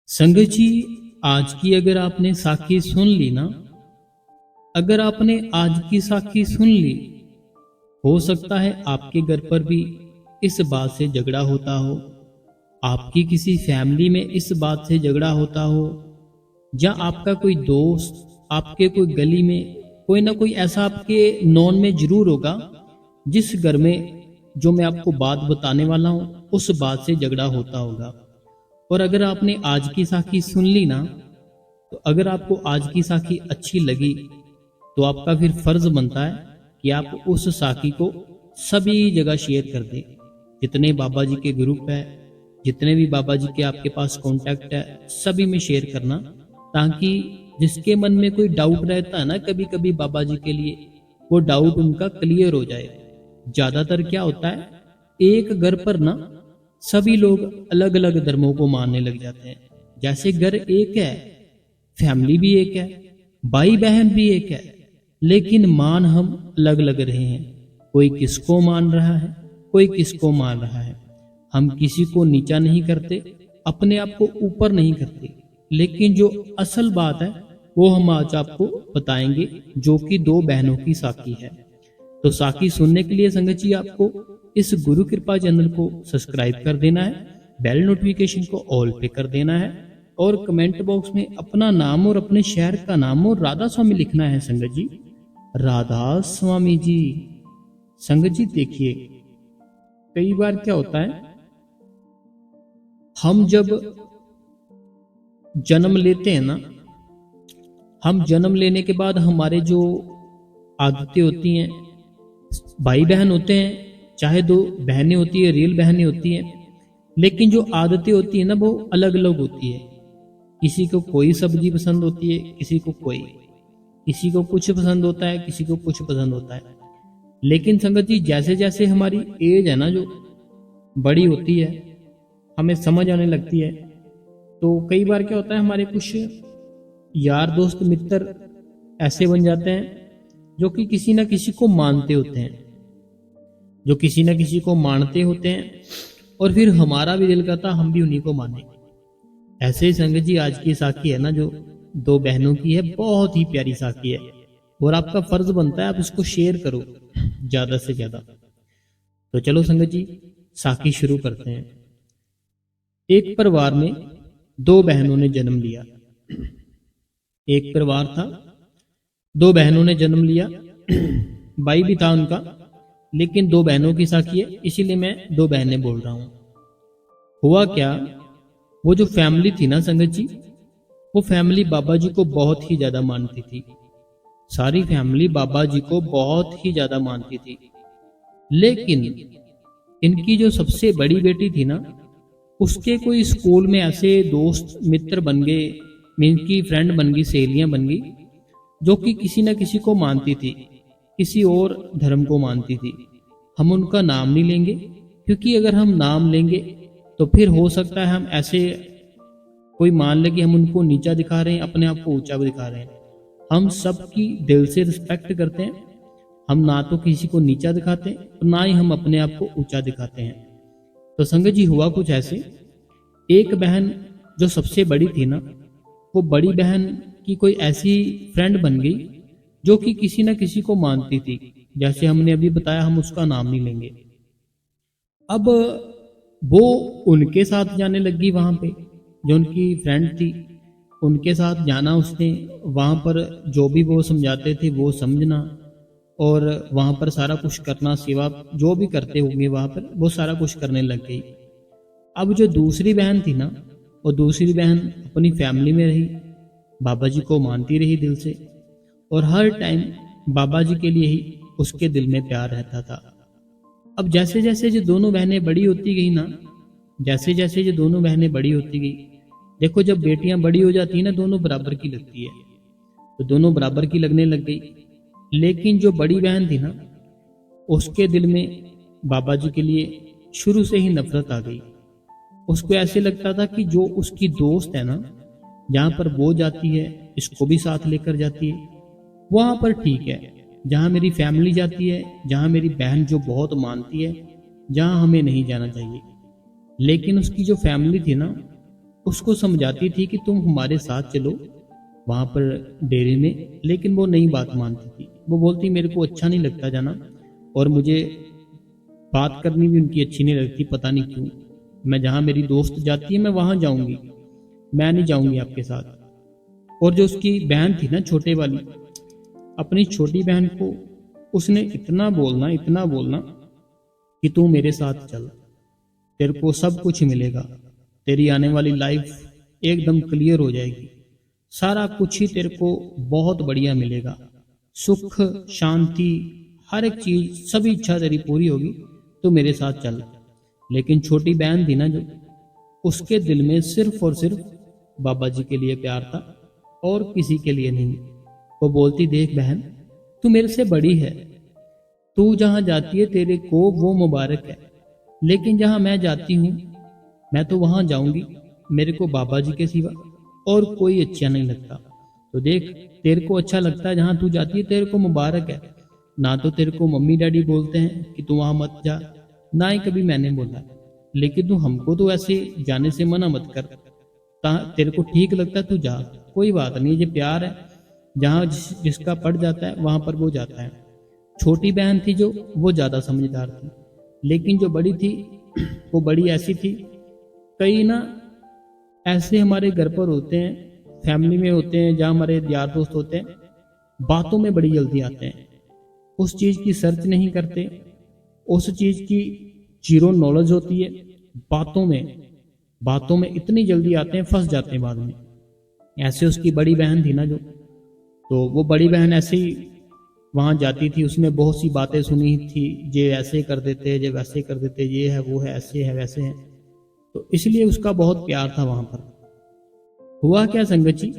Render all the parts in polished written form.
संगत जी, आज की अगर आपने साखी सुन ली ना, अगर आपने आज की साखी सुन ली, हो सकता है आपके घर पर भी इस बात से झगड़ा होता हो, आपकी किसी फैमिली में इस बात से झगड़ा होता हो, या आपका कोई दोस्त आपके कोई गली में कोई ना कोई ऐसा आपके नॉन में जरूर होगा जिस घर में जो मैं आपको बात बताने वाला हूं उस बात से झगड़ा होता होगा। और अगर आपने आज की साखी सुन ली ना, तो अगर आपको आज की साखी अच्छी लगी तो आपका फिर फर्ज बनता है कि आप उस साखी को सभी जगह शेयर कर दें। जितने बाबा जी के ग्रुप है, जितने भी बाबा जी के आपके पास कांटेक्ट है, सभी में शेयर करना, ताकि जिसके मन में कोई डाउट रहता है ना कभी कभी बाबा जी के लिए, वो डाउट उनका क्लियर हो जाए। ज्यादातर क्या होता है, एक घर पर ना सभी लोग अलग अलग धर्मों को मानने लग जाते हैं। जैसे घर एक है, फैमिली भी एक है, भाई बहन भी एक है, लेकिन मान हम अलग अलग रहे हैं। कोई किसको मान रहा है, कोई किसको मान रहा है। हम किसी को नीचा नहीं करते, अपने आप को ऊपर नहीं करते, लेकिन जो असल बात है वो हम आज आपको बताएंगे, जो कि दो बहनों की साखी है। तो साखी सुनने के लिए संगत जी आपको इस गुरु कृपा चैनल को सब्सक्राइब कर देना है, बेल नोटिफिकेशन को ऑल पे कर देना है, और कमेंट बॉक्स में अपना नाम और अपने शहर का नाम और राधा स्वामी लिखना है। संगत जी, राधा स्वामी जी। संगत जी देखिए, कई बार क्या होता है, हम जब जन्म लेते हैं ना, हम जन्म लेने के बाद हमारे जो आदतें होती हैं, भाई बहन होते हैं, चाहे दो बहनें होती है, रियल बहनें होती हैं, लेकिन जो आदतें होती है ना वो अलग अलग होती है। किसी को कोई सब्जी पसंद होती है, किसी को कोई, किसी को कुछ पसंद होता है, किसी को कुछ पसंद होता है। लेकिन संगत जी, जैसे जैसे हमारी एज है ना जो बड़ी होती है, हमें समझ आने लगती है, तो कई बार क्या होता है, हमारे कुछ यार दोस्त मित्र ऐसे बन जाते हैं जो कि किसी ना किसी को मानते होते हैं, जो किसी ना किसी को मानते होते हैं, और फिर हमारा भी दिल करता हम भी उन्हीं को माने। ऐसे ही संगत जी, आज की साखी है ना जो दो बहनों की है, बहुत ही प्यारी साखी है, और आपका फर्ज बनता है आप इसको शेयर करो ज्यादा से ज्यादा। तो चलो संगत जी, साखी शुरू करते हैं। एक परिवार में दो बहनों ने जन्म लिया। एक परिवार था, दो बहनों ने जन्म लिया, भाई भी था उनका, लेकिन दो बहनों की साखी है, इसीलिए मैं दो बहनें बोल रहा हूं। हुआ क्या, वो जो फैमिली थी ना संगत जी, वो फैमिली बाबा जी को बहुत ही ज्यादा मानती थी। सारी फैमिली बाबा जी को बहुत ही ज्यादा मानती थी, लेकिन इनकी जो सबसे बड़ी बेटी थी ना, उसके कोई स्कूल में ऐसे दोस्त मित्र बन गए, इनकी फ्रेंड बन गई, सहेलियां बन गई, जो कि किसी न किसी को मानती थी, किसी और धर्म को मानती थी। हम उनका नाम नहीं लेंगे, क्योंकि अगर हम नाम लेंगे तो फिर हो सकता है हम ऐसे कोई मान ले कि हम उनको नीचा दिखा रहे हैं, अपने आप को ऊंचा दिखा रहे हैं। हम सबकी दिल से रिस्पेक्ट करते हैं, हम ना तो किसी को नीचा दिखाते हैं और ना ही हम अपने आप को ऊंचा दिखाते हैं। तो संगत जी, हुआ कुछ ऐसे, एक बहन जो सबसे बड़ी थी ना, वो बड़ी बहन की कोई ऐसी फ्रेंड बन गई जो कि किसी न किसी को मानती थी। जैसे हमने अभी बताया, हम उसका नाम नहीं लेंगे। अब वो उनके साथ जाने लगी, वहां पे जो उनकी फ्रेंड थी उनके साथ जाना उसने, वहां पर जो भी वो समझाते थे वो समझना, और वहां पर सारा कुछ करना, सेवा जो भी करते होंगे वहां पर वो सारा कुछ करने लग गई। अब जो दूसरी बहन थी ना, वो दूसरी बहन अपनी फैमिली में रही, बाबा जी को मानती रही दिल से, और हर टाइम बाबा जी के लिए ही उसके दिल में प्यार रहता था। अब जैसे जैसे जो दोनों बहनें बड़ी होती गई ना, जैसे जैसे जो दोनों बहनें बड़ी होती गई, देखो जब बेटियां बड़ी हो जाती है ना, दोनों बराबर की लगती है, तो दोनों बराबर की लगने लग गई। लेकिन जो बड़ी बहन थी ना, उसके दिल में बाबा जी के लिए शुरू से ही नफरत आ गई। उसको ऐसे लगता था कि जो उसकी दोस्त है ना, जहां पर वो जाती है इसको भी साथ लेकर जाती है, वहां पर ठीक है। जहां मेरी फैमिली जाती है, जहां मेरी बहन जो बहुत मानती है, जहां हमें नहीं जाना चाहिए। लेकिन उसकी जो फैमिली थी ना, उसको समझाती थी कि तुम हमारे साथ चलो वहाँ पर डेरे में, लेकिन वो नहीं बात मानती थी। वो बोलती मेरे को अच्छा नहीं लगता जाना, और मुझे बात करनी भी उनकी अच्छी नहीं लगती, पता नहीं क्यों। मैं जहाँ मेरी दोस्त जाती है मैं वहाँ जाऊँगी, मैं नहीं जाऊँगी आपके साथ। और जो उसकी बहन थी ना छोटे वाली, अपनी छोटी बहन को उसने इतना बोलना कि तू मेरे साथ चल, तेरे को सब कुछ मिलेगा, तेरी आने वाली लाइफ एकदम क्लियर हो जाएगी, सारा कुछ ही तेरे को बहुत बढ़िया मिलेगा, सुख शांति हर एक चीज, सभी इच्छा तेरी पूरी होगी, तो मेरे साथ चल। लेकिन छोटी बहन थी ना जो, उसके दिल में सिर्फ और सिर्फ बाबा जी के लिए प्यार था और किसी के लिए नहीं। वो बोलती देख बहन, तू मेरे से बड़ी है, तू जहां जाती है तेरे को वो मुबारक है, लेकिन जहां मैं जाती हूँ मैं तो वहां जाऊंगी, मेरे को बाबा जी के सिवा और कोई अच्छा नहीं लगता। तो देख, तेरे को अच्छा लगता है जहां तू जाती है, तेरे को मुबारक है, ना तो तेरे को मम्मी डैडी बोलते हैं कि तू वहां मत जा, ना ही कभी मैंने बोला, लेकिन तू हमको तो ऐसे जाने से मना मत कर, तेरे को ठीक लगता है तू जा, कोई बात नहीं, ये प्यार है, जहां जिसका पड़ जाता है वहां पर वो जाता है। छोटी बहन थी जो, वो ज्यादा समझदार थी, लेकिन जो बड़ी थी वो बड़ी ऐसी थी, कई ना ऐसे हमारे घर पर होते हैं, फैमिली में होते हैं, जहाँ हमारे यार दोस्त होते हैं, बातों में बड़ी जल्दी आते हैं, उस चीज की सर्च नहीं करते, उस चीज की जीरो नॉलेज होती है, बातों में इतनी जल्दी आते हैं, फंस जाते हैं बाद में। ऐसे उसकी बड़ी बहन थी ना जो, तो वो बड़ी बहन ऐसे ही वहां जाती थी, उसने बहुत सी बातें सुनी थी, ये ऐसे कर देते, ये वैसे कर देते, ये है वो है, ऐसे है वैसे है, तो इसलिए उसका बहुत प्यार था वहां पर। हुआ क्या संगत जी,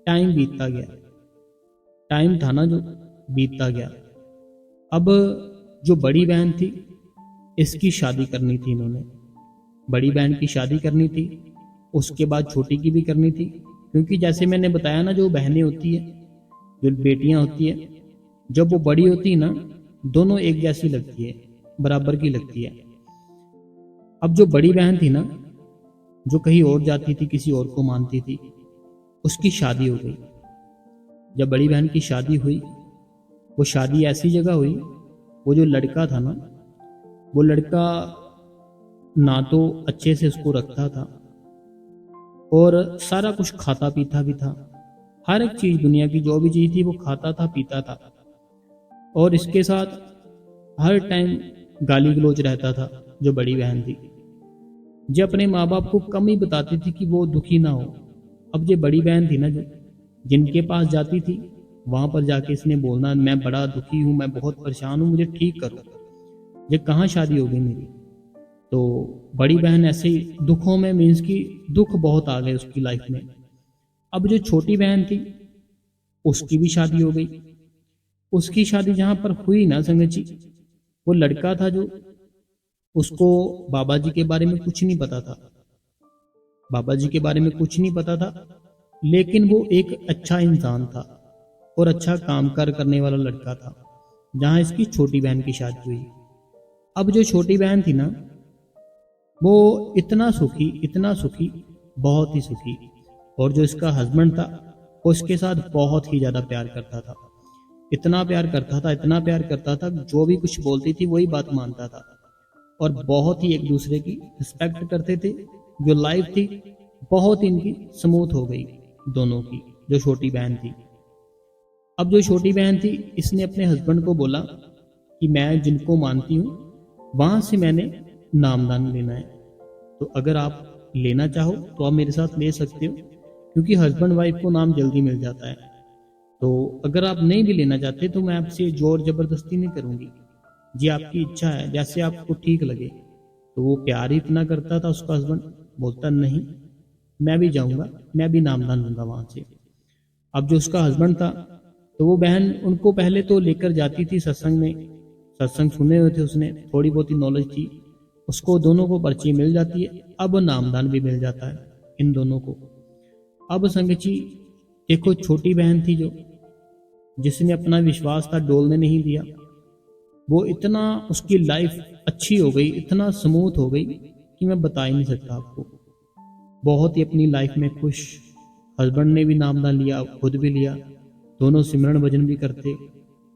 टाइम बीतता गया, टाइम था ना जो बीतता गया। अब जो बड़ी बहन थी, इसकी शादी करनी थी इन्होंने, बड़ी बहन की शादी करनी थी, उसके बाद छोटी की भी करनी थी, क्योंकि जैसे मैंने बताया ना, जो बहनें होती है, जो बेटियां होती है, जब वो बड़ी होती है ना, दोनों एक जैसी लगती है, बराबर की लगती है। अब जो बड़ी बहन थी ना, जो कहीं और जाती थी, किसी और को मानती थी, उसकी शादी हो गई। जब बड़ी बहन की शादी हुई, वो शादी ऐसी जगह हुई, वो जो लड़का था ना, वो लड़का ना तो अच्छे से उसको रखता था, और सारा कुछ खाता पीता भी था, हर एक चीज दुनिया की जो भी चीज थी वो खाता था पीता था, और इसके साथ हर टाइम गाली गलौज रहता था। जो बड़ी बहन थी, जो अपने माँ बाप को कम ही बताती थी कि वो दुखी ना हो। अब जो बड़ी बहन थी ना जो, जिनके पास जाती थी, वहां पर जाके इसने बोलना, मैं बड़ा दुखी हूँ, मैं बहुत परेशान हूँ, मुझे ठीक करो, ये कहाँ शादी हो गई मेरी। तो बड़ी बहन ऐसे ही दुखों में, मीन्स की दुख बहुत आ गए उसकी लाइफ में। अब जो छोटी बहन थी, उसकी भी शादी हो गई। उसकी शादी जहां पर हुई ना संगत जी, वो लड़का था जो, उसको बाबा जी के बारे में कुछ नहीं पता था, बाबा जी के बारे में कुछ नहीं पता था, लेकिन वो एक अच्छा इंसान था और अच्छा कामकाज करने वाला लड़का था। जहां इसकी छोटी बहन की शादी हुई, अब जो छोटी बहन थी ना, वो इतना सुखी, बहुत ही सुखी, और जो इसका हस्बैंड था, वो इसके साथ बहुत ही ज्यादा प्यार करता था, इतना प्यार करता था, जो भी कुछ बोलती थी वही बात मानता था, और बहुत ही एक दूसरे की रिस्पेक्ट करते थे। जो लाइफ थी बहुत इनकी स्मूथ हो गई दोनों की, जो छोटी बहन थी। अब जो छोटी बहन थी, इसने अपने हस्बैंड को बोला कि मैं जिनको मानती हूँ वहां से मैंने नामदान लेना है, तो अगर आप लेना चाहो तो आप मेरे साथ ले सकते हो, क्योंकि हस्बैंड वाइफ को नाम जल्दी मिल जाता है। तो अगर आप नहीं भी लेना चाहते तो मैं आपसे जोर जबरदस्ती नहीं करूंगी, जी आपकी इच्छा है, जैसे आपको ठीक लगे। तो वो प्यार ही इतना करता था उसका हस्बैंड, बोलता नहीं मैं भी जाऊंगा, मैं भी नामदान लूंगा वहां से। अब जो उसका हस्बैंड था, तो वो बहन उनको पहले तो लेकर जाती थी सत्संग में, सत्संग सुने हुए थे उसने, थोड़ी बहुत ही नॉलेज थी उसको, दोनों को पर्ची मिल जाती है, अब नामदान भी मिल जाता है इन दोनों को। अब संगत जी देखो, छोटी बहन थी जो, जिसने अपना विश्वास था डोलने नहीं दिया, वो इतना उसकी लाइफ अच्छी हो गई, इतना स्मूथ हो गई कि मैं बता ही नहीं सकता आपको। बहुत ही अपनी लाइफ में खुश। हस्बैंड ने भी नामदान लिया, खुद भी लिया, दोनों सिमरन भजन भी करते।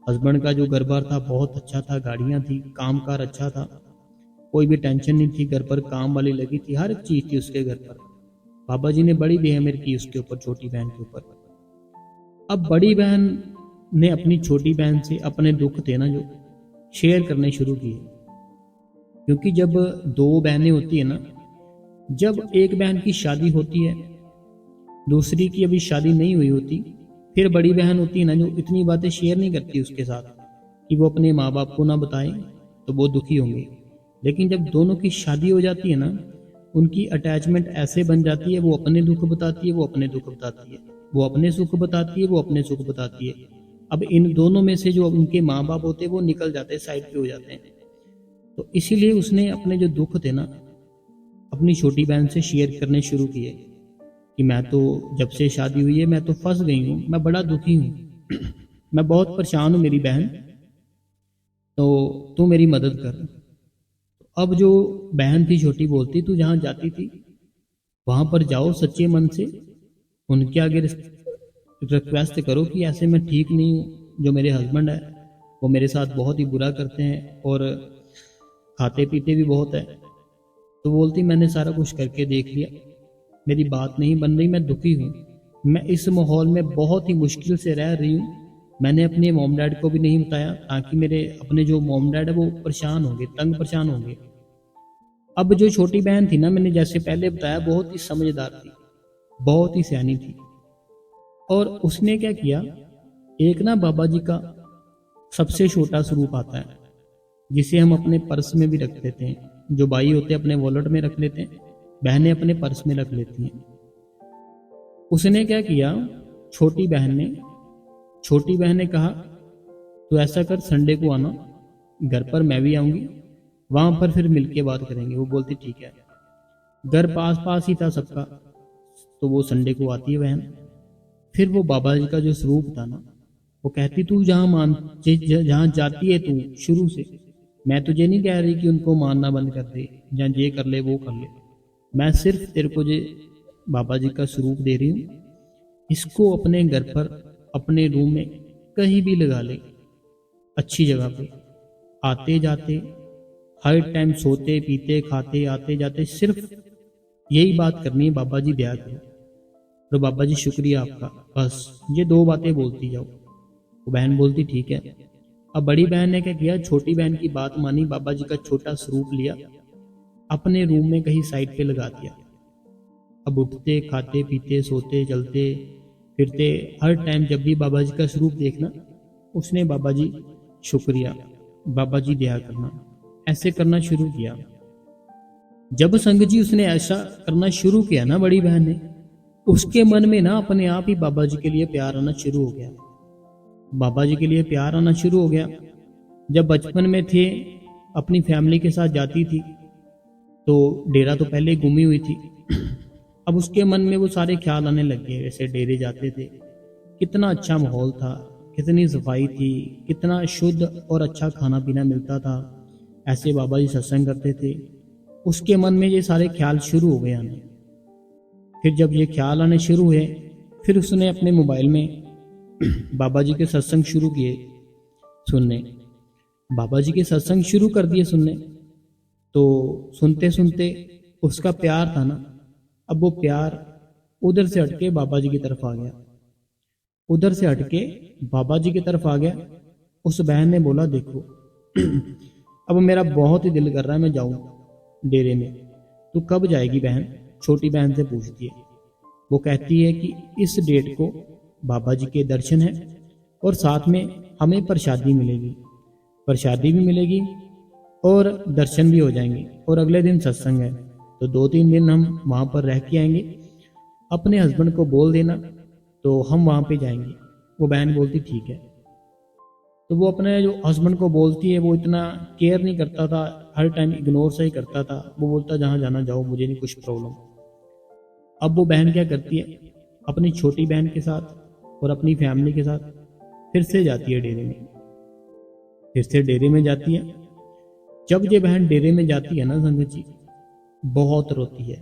हस्बैंड का जो घर बार था बहुत अच्छा था, गाड़ियां थी, कामकार अच्छा था, कोई भी टेंशन नहीं थी, घर पर काम वाली लगी थी, हर एक चीज थी उसके घर पर। बाबा जी ने बड़ी बेहमियत की उसके ऊपर, छोटी बहन के ऊपर। अब बड़ी बहन ने अपनी छोटी बहन से अपने दुख थे ना जो शेयर करने शुरू किए। क्योंकि जब दो बहनें होती है ना, जब एक बहन की शादी होती है, दूसरी की अभी शादी नहीं हुई होती, फिर बड़ी बहन होती है ना जो इतनी बातें शेयर नहीं करती उसके साथ कि वो अपने माँ बाप को ना बताए तो वो दुखी होंगे। लेकिन जब दोनों की शादी हो जाती है ना, उनकी अटैचमेंट ऐसे बन जाती है, वो अपने दुख बताती है, वो अपने दुख बताती है, वो अपने सुख बताती है, वो अपने सुख बताती है। अब इन दोनों में से जो उनके माँ बाप होते हैं वो निकल जाते हैं, साइड पे हो जाते हैं। तो इसीलिए उसने अपने जो दुख थे ना अपनी छोटी बहन से शेयर करने शुरू किए कि मैं तो जब से शादी हुई है मैं तो फंस गई हूँ, मैं बड़ा दुखी हूँ, मैं बहुत परेशान हूँ मेरी बहन, तो तू मेरी मदद कर। अब जो बहन थी छोटी बोलती, तू जहाँ जाती थी वहां पर जाओ, सच्चे मन से उनके आगे रिक्वेस्ट करो कि ऐसे मैं ठीक नहीं हूँ, जो मेरे हस्बैंड है वो मेरे साथ बहुत ही बुरा करते हैं और खाते पीते भी बहुत है। तो बोलती मैंने सारा कुछ करके देख लिया, मेरी बात नहीं बन रही, मैं दुखी हूँ, मैं इस माहौल में बहुत ही मुश्किल से रह रही हूँ। मैंने अपने मॉम डैड को भी नहीं बताया ताकि मेरे अपने जो मॉम डैड है वो परेशान होंगे, तंग परेशान होंगे। अब जो छोटी बहन थी ना, मैंने जैसे पहले बताया, बहुत ही समझदार थी, बहुत ही सयानी थी। और उसने क्या किया, एक ना बाबा जी का सबसे छोटा स्वरूप आता है जिसे हम अपने पर्स में भी रख लेते हैं, जो भाई होते हैं अपने वॉलेट में रख लेते हैं, बहनें अपने पर्स में रख लेती हैं। उसने क्या किया, छोटी बहन ने कहा तो ऐसा कर, संडे को आना घर पर, मैं भी आऊंगी, वहां पर फिर मिलके बात करेंगे। वो बोलती ठीक है। घर पास पास ही था सबका, तो वो संडे को आती है बहन। फिर वो बाबा जी का जो स्वरूप था ना, वो कहती तू जहाँ जाती है तू शुरू से, मैं तुझे नहीं कह रही कि उनको मानना बंद कर दे या ये कर ले वो कर ले, मैं सिर्फ तेरे को ये बाबा जी का स्वरूप दे रही हूँ, इसको अपने घर पर अपने रूम में कहीं भी लगा ले, अच्छी जगह पे, आते जाते हर टाइम सोते पीते खाते आते जाते सिर्फ यही बात करनी है, बाबा जी दया करो तो बाबा जी शुक्रिया आपका, बस ये दो बातें बोलती जाओ। वो बहन बोलती ठीक है। अब बड़ी बहन ने क्या किया, छोटी बहन की बात मानी, बाबा जी का छोटा स्वरूप लिया, अपने रूम में कहीं साइड पे लगा दिया। अब उठते खाते पीते सोते चलते फिरते हर टाइम जब भी बाबा जी का स्वरूप देखना, उसने बाबा जी शुक्रिया, बाबा जी दया करना, ऐसे करना शुरू किया। जब संग जी उसने ऐसा करना शुरू किया ना बड़ी बहन ने, उसके मन में ना अपने आप ही बाबा जी के लिए प्यार आना शुरू हो गया, बाबा जी के लिए प्यार आना शुरू हो गया। जब बचपन में थे अपनी फैमिली के साथ जाती थी तो डेरा तो पहले घूमी हुई थी, अब उसके मन में वो सारे ख्याल आने लग गए। वैसे डेरे जाते थे, कितना अच्छा माहौल था, कितनी सफाई थी, कितना शुद्ध और अच्छा खाना पीना मिलता था, ऐसे बाबा जी सत्संग करते थे। उसके मन में ये सारे ख्याल शुरू हो गए आने। फिर जब ये ख्याल आने शुरू हुए, फिर उसने अपने मोबाइल में बाबा जी के सत्संग शुरू किए सुनने, बाबा जी के सत्संग शुरू कर दिए सुनने। तो सुनते सुनते उसका प्यार था ना, अब वो प्यार उधर से हटके बाबा जी की तरफ आ गया, उधर से हटके बाबा जी की तरफ आ गया। उस बहन ने बोला देखो अब मेरा बहुत ही दिल कर रहा है मैं जाऊं डेरे में, तू कब जाएगी बहन, छोटी बहन से पूछती है। वो कहती है कि इस डेट को बाबा जी के दर्शन है और साथ में हमें प्रसादी मिलेगी, प्रसादी भी मिलेगी और दर्शन भी हो जाएंगे, और अगले दिन सत्संग है, तो 2-3 दिन हम वहां पर रह के आएंगे, अपने हस्बैंड को बोल देना तो हम वहां पे जाएंगे। वो बहन बोलती ठीक है। तो वो अपने जो हस्बैंड को बोलती है, वो इतना केयर नहीं करता था, हर टाइम इग्नोर से ही करता था। वो बोलता जहाँ जाना जाओ, मुझे नहीं कुछ प्रॉब्लम। अब वो बहन क्या करती है, अपनी छोटी बहन के साथ और अपनी फैमिली के साथ फिर से जाती है डेरे में, फिर से डेरे में जाती है। जब ये बहन डेरे में जाती है ना संगत जी, बहुत रोती है,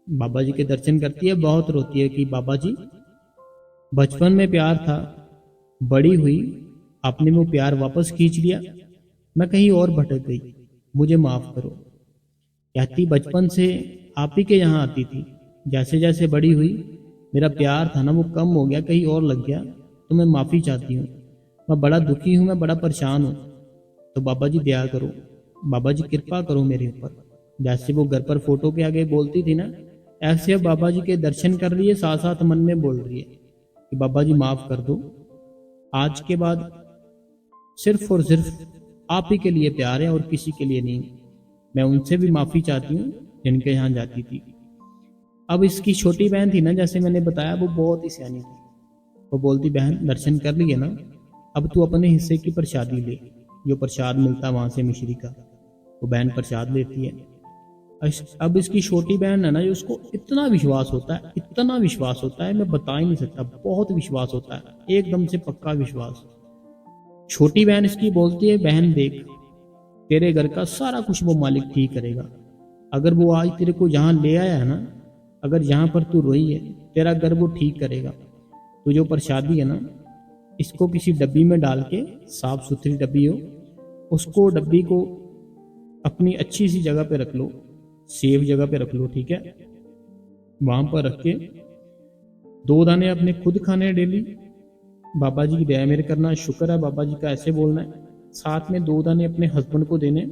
बाबा जी के दर्शन करती है, बहुत रोती है कि बाबा जी बचपन में प्यार था, बड़ी हुई आपने वो प्यार वापस खींच लिया, मैं कहीं और भटक गई, मुझे माफ करो। कहती बचपन से आप ही के यहाँ आती थी, जैसे जैसे बड़ी हुई मेरा प्यार था ना वो कम हो गया, कहीं और लग गया, तो मैं माफ़ी चाहती हूँ, मैं बड़ा दुखी हूँ, मैं बड़ा परेशान हूँ, तो बाबा जी दया करो, बाबा जी कृपा करो मेरे ऊपर। जैसे वो घर पर फोटो के आगे बोलती थी ना, ऐसे अब बाबा जी के दर्शन कर रही है, साथ साथ मन में बोल रही है कि बाबा जी माफ कर दो, आज के बाद सिर्फ और सिर्फ आप ही के लिए प्यार है और किसी के लिए नहीं। मैं उनसे भी माफी चाहती हूँ जिनके यहाँ जाती थी। अब इसकी छोटी बहन थी ना, जैसे मैंने बताया, वो बहुत ही सियानी थी। वो बोलती बहन दर्शन कर लिए ना, अब तू अपने हिस्से की प्रसादी ले, जो प्रसाद मिलता वहां से मिश्री का, वो बहन प्रसाद लेती है। अब इसकी छोटी बहन है ना, जो उसको इतना विश्वास होता है, इतना विश्वास होता है, मैं बता ही नहीं सकता, बहुत विश्वास होता है, एकदम से पक्का विश्वास। छोटी बहन इसकी बोलती है बहन देख, तेरे घर का सारा कुछ वो मालिक ठीक करेगा, अगर वो आज तेरे को जहां ले आया है ना, अगर जहां पर तू रोई है, तेरा घर वो ठीक करेगा। तो जो प्रसादी है ना, इसको किसी डब्बी में डाल के, साफ सुथरी डब्बी हो, उसको डब्बी को अपनी अच्छी सी जगह पे रख लो, सेफ जगह पे रख लो, ठीक है। वहां पर रख के 2 दाने अपने खुद खाने डेली, बाबा जी की दया मेरे करना, शुक्र है बाबा जी का, ऐसे बोलना है। साथ में 2 दाने अपने हस्बैंड को देने,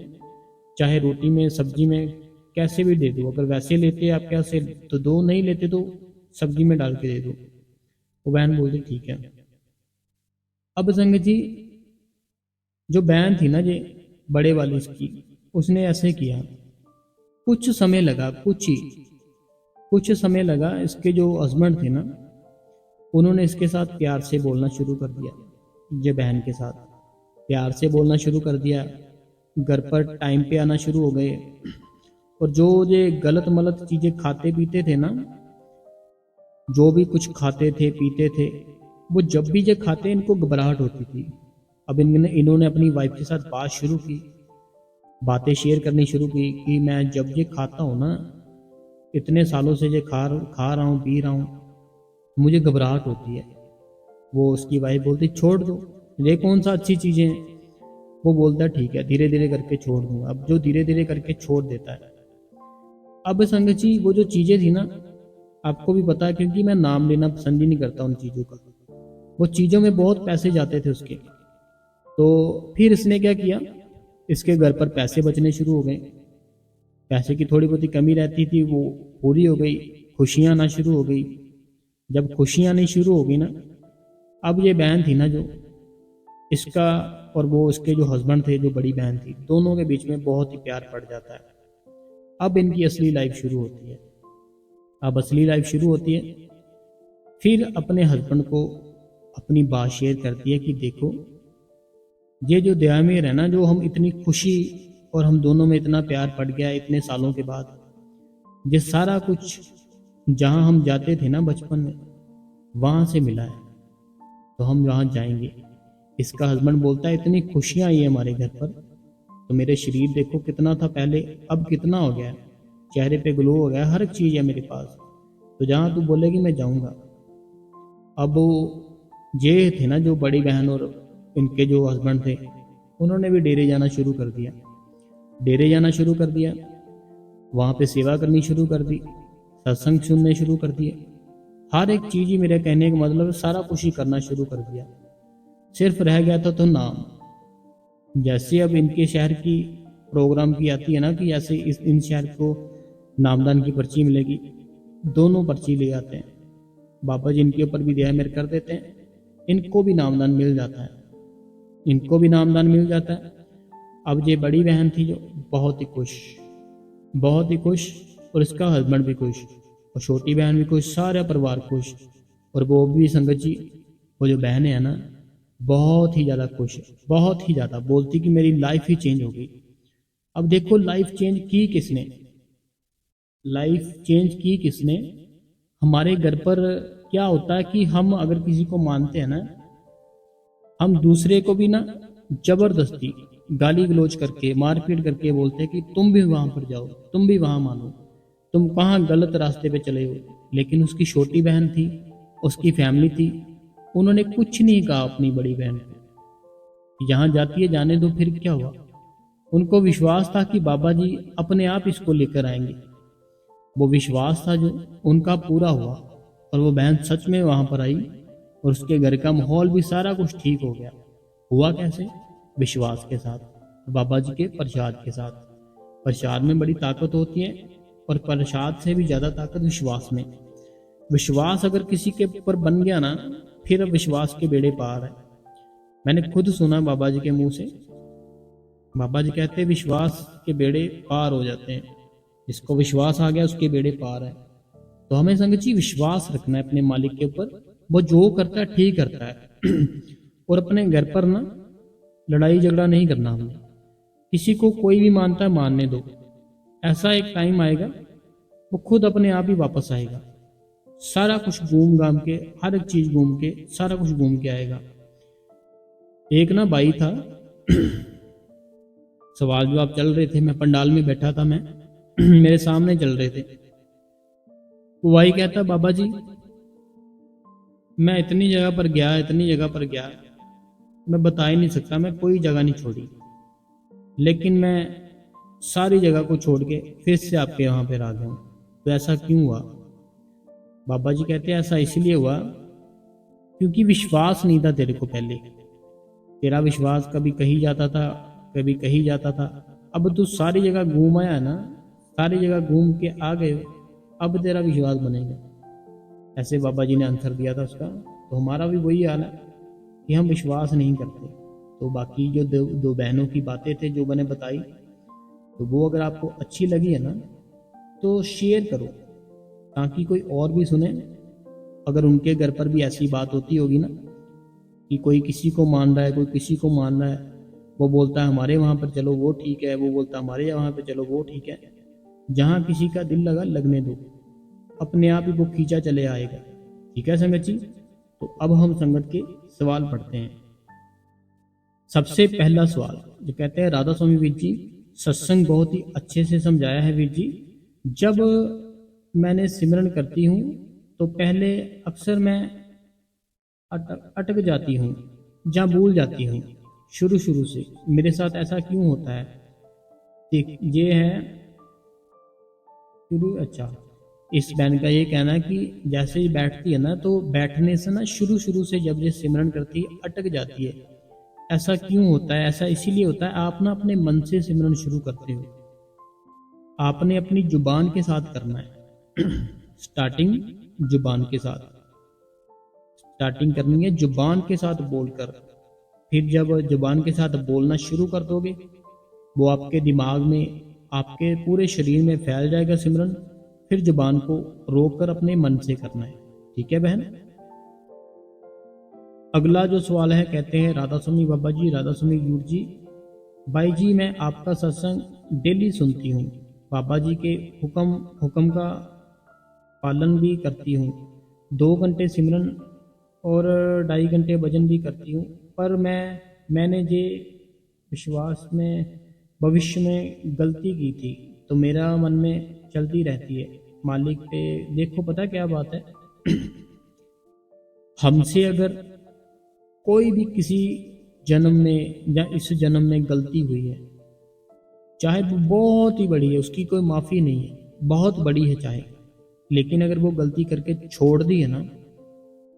चाहे रोटी में सब्जी में कैसे भी दे दो, अगर वैसे लेते आप कैसे तो दो, नहीं लेते तो सब्जी में डाल के दे दो। वो बहन बोलती ठीक है। अब संगत जी, जो बहन थी ना, जे बड़े वाली इसकी, उसने ऐसे किया, कुछ समय लगा, कुछ समय लगा, इसके जो हस्बैंड थे ना, उन्होंने इसके साथ प्यार से बोलना शुरू कर दिया, ये बहन के साथ प्यार से बोलना शुरू कर दिया, घर पर टाइम पे आना शुरू हो गए। और जो ये गलत मलत चीजें खाते पीते थे ना, जो भी कुछ खाते थे पीते थे, वो जब भी ये खाते इनको घबराहट होती थी। अब इन्होंने अपनी वाइफ के साथ बात शुरू की, बातें शेयर करनी शुरू की कि मैं जब ये खाता हूँ ना, इतने सालों से ये खा रहा हूँ, पी रहा हूँ, मुझे घबराहट होती है। वो उसकी वाइफ बोलती छोड़ दो, ये कौन सा अच्छी चीजें हैं। वो बोलता ठीक है, धीरे धीरे करके छोड़ दूंगा। अब जो धीरे धीरे करके छोड़ देता है। अब संगत जी, वो जो चीजें थी ना, आपको भी पता है, क्योंकि मैं नाम लेना पसंद ही नहीं करता उन चीजों का, वो चीजों में बहुत पैसे जाते थे उसके। तो फिर इसने क्या किया, इसके घर पर पैसे बचने शुरू हो गए, पैसे की थोड़ी बहुत कमी रहती थी वो पूरी हो गई, खुशियां आना शुरू हो गई। जब खुशियां आनी शुरू हो गई ना, अब ये बहन थी ना जो इसका, और वो उसके जो हस्बैंड थे, जो बड़ी बहन थी, दोनों के बीच में बहुत ही प्यार पड़ जाता है। अब इनकी असली लाइफ शुरू होती है। अब असली लाइफ शुरू होती है। फिर अपने हस्बैंड को अपनी बात शेयर करती है कि देखो, ये जो दयामेर है ना, जो हम इतनी खुशी और हम दोनों में इतना प्यार पड़ गया इतने सालों के बाद, ये सारा कुछ जहां हम जाते थे ना बचपन में, वहां से मिला है, तो हम वहां जाएंगे। इसका हस्बैंड बोलता है इतनी खुशियां आई है हमारे घर पर, तो मेरे शरीर देखो कितना था पहले, अब कितना हो गया, चेहरे पे ग्लो हो गया, हर एक चीज है मेरे पास, तो जहां तू बोलेगी मैं जाऊंगा। अब ये थे ना जो बड़ी बहन और इनके जो हस्बैंड थे, उन्होंने भी डेरे जाना शुरू कर दिया, डेरे जाना शुरू कर दिया, वहां पे सेवा करनी शुरू कर दी, सत्संग सुनने शुरू कर दिए, हर एक चीज ही, मेरे कहने का मतलब सारा कुछ ही करना शुरू कर दिया। सिर्फ रह गया था तो नाम। जैसे अब इनके शहर की प्रोग्राम की आती है ना, कि जैसे इन शहर को नामदान की पर्ची मिलेगी, दोनों पर्ची ले आते हैं, बाबा जी इनके ऊपर भी दया मेहर कर देते हैं, इनको भी नामदान मिल जाता है, इनको भी नामदान मिल जाता है। अब ये बड़ी बहन थी जो बहुत ही खुश, बहुत ही खुश, और इसका हस्बैंड भी खुश, और छोटी बहन भी खुश, सारा परिवार खुश। और वो भी संगत जी, वो जो बहन है ना, बहुत ही ज्यादा खुश है, बहुत ही ज्यादा, बोलती कि मेरी लाइफ ही चेंज हो गई। अब देखो, लाइफ चेंज की किसने, लाइफ चेंज की किसने। हमारे घर पर क्या होता है कि हम अगर किसी को मानते हैं ना, हम दूसरे को भी ना जबरदस्ती गाली गलौज करके, मारपीट करके बोलते हैं कि तुम भी वहां पर जाओ, तुम भी वहां मानो, तुम कहाँ गलत रास्ते पे चले हो। लेकिन उसकी छोटी बहन थी, उसकी फैमिली थी, उन्होंने कुछ नहीं कहा अपनी बड़ी बहन को, यहाँ जाती है जाने दो, फिर क्या हुआ। उनको विश्वास था कि बाबा जी अपने आप इसको लेकर आएंगे। वो विश्वास था जो उनका पूरा हुआ, और वो बहन सच में वहां पर आई, और उसके घर का माहौल भी सारा कुछ ठीक हो गया। हुआ कैसे? विश्वास के साथ, बाबा जी के प्रसाद के साथ। प्रसाद में बड़ी ताकत होती है, और प्रसाद से भी ज्यादा ताकत विश्वास में। विश्वास अगर किसी के ऊपर बन गया ना, फिर विश्वास के बेड़े पार है। मैंने खुद सुना बाबा जी के मुंह से। बाबा जी कहते हैं विश्वास के बेड़े पार हो जाते हैं, जिसको विश्वास आ गया उसके बेड़े पार है। तो हमें संगत जी विश्वास रखना है अपने मालिक के ऊपर, वो जो करता है ठीक करता है। और अपने घर पर ना लड़ाई झगड़ा नहीं करना हमने। किसी को कोई भी मानता है मानने दो, ऐसा एक टाइम आएगा वो खुद अपने आप ही वापस आएगा। सारा कुछ घूम घाम के, हर एक चीज घूम के, सारा कुछ घूम के आएगा। एक ना भाई था, सवाल जवाब चल रहे थे, मैं पंडाल में बैठा था, मैं मेरे सामने चल रहे थे। वो भाई कहता बाबा जी मैं इतनी जगह पर गया, इतनी जगह पर गया, मैं बता ही नहीं सकता, मैं कोई जगह नहीं छोड़ी, लेकिन मैं सारी जगह को छोड़ के फिर से आपके वहां पर आ गया हूं। तो ऐसा क्यों हुआ? बाबा जी कहते हैं ऐसा इसलिए हुआ क्योंकि विश्वास नहीं था तेरे को पहले। तेरा विश्वास कभी कहीं जाता था, कभी कहीं जाता था। अब तू सारी जगह घूम आया ना, सारी जगह घूम के आ गए, अब तेरा विश्वास बनेगा। ऐसे बाबा जी ने आंसर दिया था उसका। तो हमारा भी वही हाल है कि हम विश्वास नहीं करते। तो बाकी जो दो बहनों की बातें थे जो मैंने बताई, तो वो अगर आपको अच्छी लगी है ना, तो शेयर करो ताकि कोई और भी सुने। अगर उनके घर पर भी ऐसी बात होती होगी ना कि कोई किसी को मान रहा है, कोई किसी को मान रहा है, वो बोलता है हमारे वहां पर चलो वो ठीक है, वो बोलता है हमारे वहां पर चलो वो ठीक है, जहां किसी का दिल लगा लगने दो, अपने आप ही वो खींचा चले आएगा। ठीक है संगत जी? तो अब हम संगत के सवाल पढ़ते हैं। सबसे पहला सवाल जो कहते हैं, राधा स्वामी वीर जी सत्संग बहुत ही अच्छे से समझाया है वीर जी। जब मैंने सिमरन करती हूँ तो पहले अक्सर मैं अटक जाती हूँ, जहाँ भूल जाती हूँ। शुरू से मेरे साथ ऐसा क्यों होता है? देख ये है शुरू। अच्छा, इस बहन का ये कहना है कि जैसे ही बैठती है ना, तो बैठने से ना शुरू से जब ये सिमरन करती है अटक जाती है। ऐसा क्यों होता है? ऐसा इसीलिए होता है, आप ना अपने मन से सिमरन शुरू करते हो। आपने अपनी जुबान के साथ करना है। स्टार्टिंग जुबान के साथ स्टार्टिंग करनी है, जुबान के साथ बोलकर। फिर जब जुबान के साथ बोलना शुरू कर दोगे, वो आपके दिमाग में, आपके पूरे शरीर में फैल जाएगा सिमरन। फिर जुबान को रोककर अपने मन से करना है। ठीक है बहन? अगला जो सवाल है, कहते हैं राधा स्वामी बाबा जी, राधा स्वामी वीर जी, भाई जी मैं आपका सत्संग डेली सुनती हूँ, बाबा जी के हुक्म का पालन भी करती हूँ, 2 घंटे सिमरन और 2.5 घंटे भजन भी करती हूँ, पर मैंने जे विश्वास में भविष्य में गलती की थी, तो मेरा मन में चलती रहती है मालिक पे। देखो पता क्या बात है, हमसे अगर कोई भी किसी जन्म में या इस जन्म में गलती हुई है, चाहे वो बहुत ही बड़ी है, उसकी कोई माफ़ी नहीं है, बहुत बड़ी है चाहे, लेकिन अगर वो गलती करके छोड़ दी है ना,